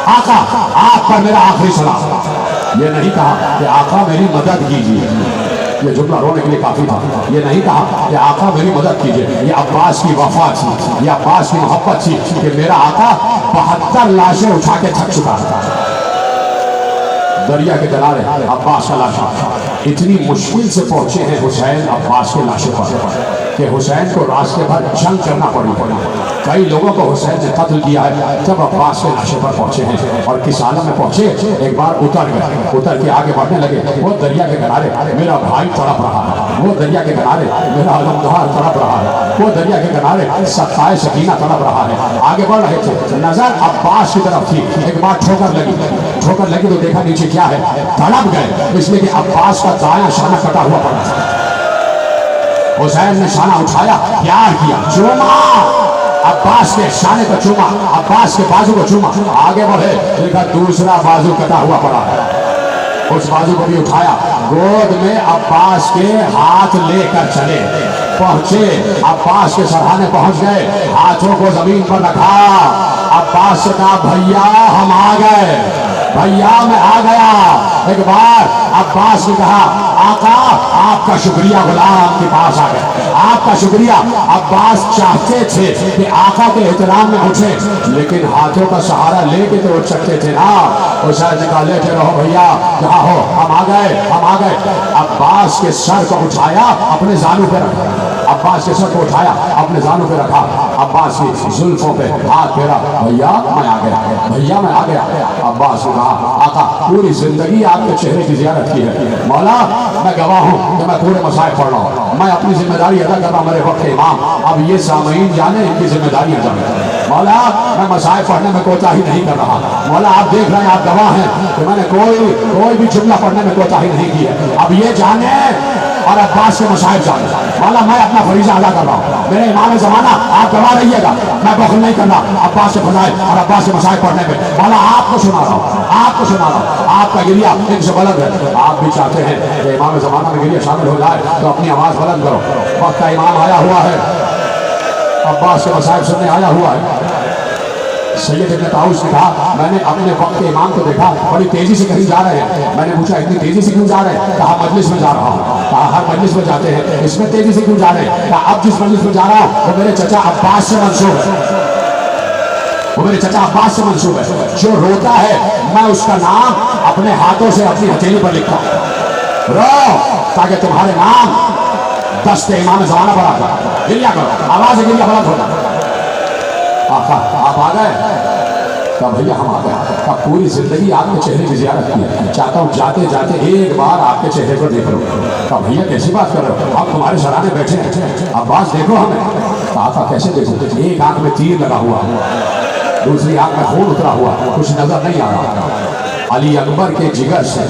आका आप पर मेरा आखिरी सलाम। ये नहीं कहा कि आका मेरी मदद कीजिए, ये जुमला रोने के लिए काफी था। ये नहीं कहा कि आका मेरी मदद कीजिए। ये अब्बास की वफा थी, ये अब्बास की मोहब्बत थी कि मेरा आका 72 लाशें उठा के थक चुका था। दरिया के किनारे अब्बास का लाशा, इतनी मुश्किल से पहुंचे हैं हुसैन अब्बास के लाशे पर कि हुसैन को रास्ते भर जंग करना पड़ी। कई लोगों को हुसैन ने कत्ल किया है जब अब्बास के लाशे पर पहुंचे हैं। और किस आलम में पहुंचे, एक बार उतर गए, उतर के आगे बढ़ने लगे। वो दरिया के किनारे मेरा भाई तड़प रहा है, वो दरिया के किनारे मेरा अलमदार तड़प रहा है, वो दरिया के किनारे सखाए सकीना तड़प रहा है। आगे बढ़ रहे थे, नजर अब्बास की तरफ थी। एक बार ठोकर लगी, ठोकर लगी तो देखा नीचे क्या है, तड़प गए, इसलिए कि अब्बास का दायां शाना कटा हुआ पड़ा था। हुसैन ने शाना उठाया, प्यार किया, चूमा, अब्बास के शाने को चूमा, अब्बास के बाजू को चूमा। आगे बढ़े, देखा दूसरा बाजू कटा हुआ पड़ा है, उस बाजू को भी उठाया, गोद में अब्बास के हाथ लेकर चले, पहुंचे, अब्बास के सरहाने पहुंच गए, हाथों को जमीन पर रखा। अब्बास से कहा, भैया हम आ गए, भैया मैं आ गया। एक बार अब्बास ने कहा, आका आपका शुक्रिया, गुलाम के पास आ गए, आपका शुक्रिया। अब्बास चाहते थे कि आका के एहतराम में उठे, लेकिन हाथों का सहारा लेके तो उठ सकते थे ना। हुसैन ने कहा, लेटे रहो भैया, जहाँ हो, हम आ गए, हम आ गए। अब्बास के सर को उठाया, अपने जानू पे रखा, अब्बास के सर को उठाया, अपने जानू पे रखा, अब्बास की जुल्फों पे हाथ फेरा, भैया मैं आ गया, भैया मैं आ गया। अब्बास ने कहा, आका पूरी जिंदगी आपके चेहरे की जियारत की है, मौला मैं गवाह हूँ कि मैं पूरे मसाइल पढ़ रहा हूँ, मैं अपनी जिम्मेदारी अदा कर रहा हूँ मेरे वक्त के इमाम। अब ये सामईन जाने इनकी जिम्मेदारियां जाने। मौला मैं मसाइल पढ़ने में कोताही नहीं कर रहा, मौला आप देख रहे हैं, आप गवाह हैं कि मैंने कोई भी जुमला पढ़ने में कोताही नहीं की है। अब ये जाने और अब्बास के मसाइल जाने, मौला मैं अपना फरीजा अदा कर रहा हूँ, मेरे इमाम ज़माना आप गवाह रहिएगा, मैं बखल नहीं करना अब्बास के फजाइल और अब्बास के मसाइल पढ़ने में। मौला आपको सुना रहा हूँ, आपको सुना रहा हूँ, आपका गिरिया इनसे बुलंद है। आप भी चाहते हैं कि इमाम ज़माना में गिरिया शामिल हो जाए तो अपनी आवाज़ बुलंद करो। वक्त का इमाम आया हुआ है, अब्बास के मसाइल सुनने आया हुआ है। सैयद इब्न ताऊस ने कहा, मैंने अपने वक्त के इमाम को देखा, बड़ी तेजी से कहीं जा रहे हैं। मैंने पूछा, इतनी तेजी से क्यों जा रहे हैं? कहा मजलिस में जा रहा हूँ। कहा हर मजलिस में जाते हैं, इसमें तेजी से क्यों जा रहे हैं? कहा अब जिस मजलिस में जा रहा हूँ वो मेरे चचा अब्बास से मंसूब है, वो मेरे चचा अब्बास से मंसूब है। जो रोता है मैं उसका नाम अपने हाथों से अपनी हथेली पर लिखता हूँ, रो ताकि तुम्हारे नाम दस्ते इमाम ज़माना पर आता, गिरिया करो, आवाज़ गिरिया बुलंद होता। आका आप आ गए? कहा भैया हम आ गए। कहा पूरी जिंदगी आपके चेहरे की जियारत की है, चाहता हूँ जाते जाते एक बार आपके चेहरे को देख लो। कहा भैया कैसी बात कर रहे हो, आप तुम्हारे सराहने बैठे हैं, अब्बास देखो हमें। कहा कैसे देखो? एक आंख में तीर लगा हुआ, दूसरी आंख में खून उतरा हुआ, कुछ नजर नहीं आ रहा। अली अकबर के जिगर से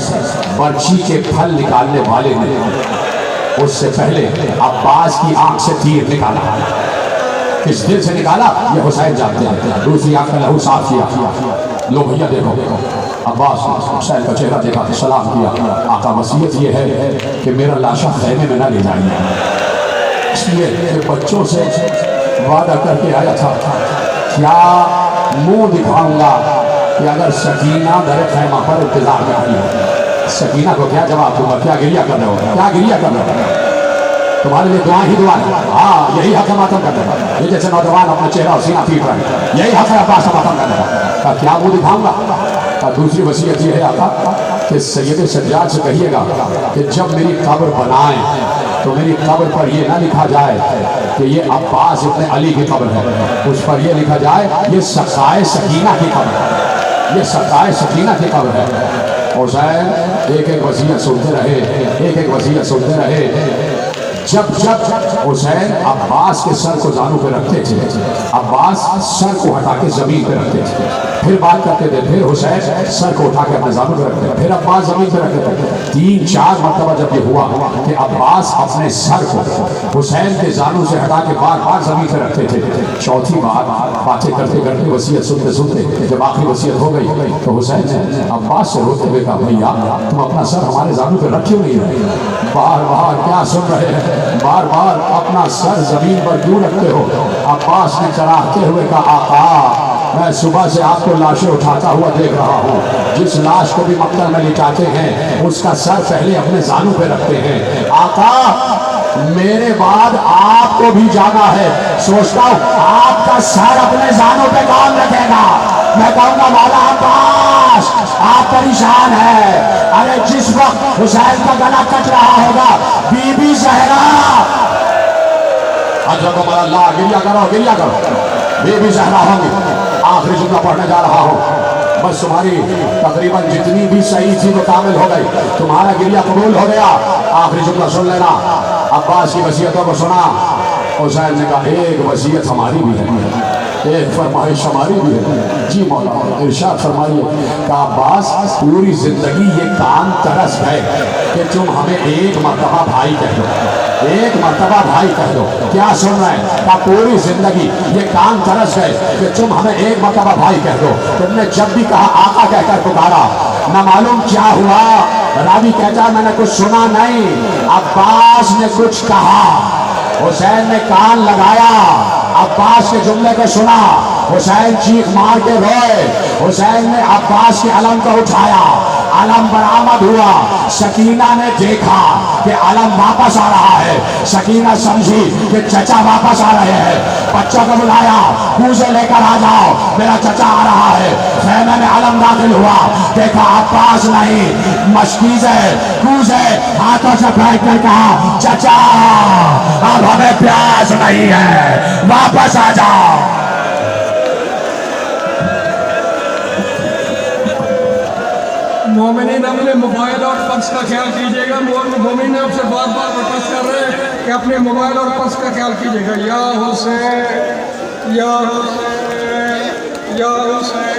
बर्छी के फल निकालने वाले ने उससे पहले अब्बास की आंख से तीर निकाला। किस दिल से निकाला ये हुसैन जानते हैं। दूसरी आंख में लहू साफ किया, लो भैया देखो। अब्बास हुसैन का चेहरा देखा, सलाम किया। आका वसीयत ये है कि मेरा लाशा खैमे में ना ले जाइए, इसलिए बच्चों से वादा करके आया था, क्या मुंह दिखाऊंगा कि अगर सकीना दर खैमा पर इंतजार में आई है, सकीना को क्या जवाब दूंगा? क्या गिरिया कर रहे हो, क्या गिरिया कर रहे हो? तुम्हारे लिए दुआ ही दुआ है। हाँ यही हक है मातम करने का। ये जैसे नौजवान अपना चेहरा और सीना पीट रहे हैं, यही हक है अब्बास का मातम करने का। क्या मुंह दिखाऊंगा? और दूसरी वसीयत ये है आका कि सैयद सज्जाद से कहिएगा कि जब मेरी कब्र बनाएं तो मेरी कब्र पर ये ना लिखा जाए कि ये अब्बास इब्न अली की कब्र है, उस पर यह लिखा जाए ये सकाए सकीना की कब्र है, ये सकाए सकीना की कब्र है। हुसैन एक एक वसीयत सुनते रहे, एक एक वसीयत सुनते रहे। जब जब हुसैन अब्बास के सर को जानू पे रखते थे, अब्बास सर को हटा के जमीन पे रखते थे, फिर बात करते थे, फिर हुसैन सर को उठा के अपने जानू पे रखते, फिर अब्बास जमीन पे रखते थे। 3-4 मरतबा जब ये हुआ कि अब्बास अपने सर को हुसैन के जानू से हटा के बार बार जमीन पे रखते थे। चौथी बार बातें करते करते वसीयत सुनते सुनते जब आखिरी वसीयत हो गई तो हुसैन ने अब्बास से रोते हुए कहा, भैया तुम अपना सर हमारे जानू पे रख क्यों नहीं रहे? बार बार क्या सुन रहे हैं, बार बार अपना सर जमीन पर क्यों रखते हो? अब्बास ने चढ़ाते हुए कहा, आका मैं सुबह से आपको लाशें उठाता हुआ देख रहा हूँ, जिस लाश को भी मक्तल में लिटाते हैं उसका सर पहले अपने जानू पे रखते हैं। आका मेरे बाद आपको भी जाना है, सोचता हूँ आपका सर अपने जानू पे कौन रखेगा? मैं कहूँगा मौला अब्बास आप परेशान है। अरे जिस वक्त हुसैन का गला कट रहा होगा, बीबी ज़हरा अल्लाह गिरिया करो, बीबी ज़हरा होंगी। आखिरी जुमला पढ़ने जा रहा हूँ, बस तुम्हारी तकरीबन जितनी भी सही थी वो कामिल हो गई, तुम्हारा गिरिया कबूल हो गया। आखिरी जुमला सुन लेना। अब्बास की वसीयतों को सुना। हुसैन ने कहा एक वसीयत हमारी भी है, एक फरमाइश हमारी भी है। जी मौला इरशाद फरमाइए। कहा अब्बास पूरी जिंदगी ये कान तरस गए कि तुम हमें एक मर्तबा भाई कह दो, एक मर्तबा भाई कह दो। क्या सुन रहे हैं? कहा पूरी जिंदगी ये कान तरस गए कि तुम हमें एक मर्तबा भाई कह दो। तुमने जब भी कहा आका कहकर पुकारा, न मालूम क्या हुआ। रावी कहता मैंने कुछ सुना नहीं, अब्बास ने कुछ कहा, हुसैन ने कान लगाया, अब्बास के जुमले को सुना, हुसैन चीख मार के रोए। हुसैन ने अब्बास के अलम को उठाया, अलम बरामद हुआ। सकीना ने देखा कि अलम वापस आ रहा है, सकीना समझी कि चचा वापस आ रहे हैं, बच्चों को बुलाया, कूजे लेकर आ जाओ, मेरा चचा आ रहा है। खेमे में अलम दाखिल हुआ, देखा अब्बास नहीं, मशकीज़े कूजे हाथों से फेंक कर कहा, चचा अब हमें प्यास नहीं है, वापस आ जाओ। मोमिनीन अपने मोबाइल और पर्स का ख्याल कीजिएगा। मोमिन आपसे बार बार रिक्वेस्ट कर रहे हैं कि अपने मोबाइल और पर्स का ख्याल कीजिएगा। या हुसैन, या हुसैन, या हुसैन।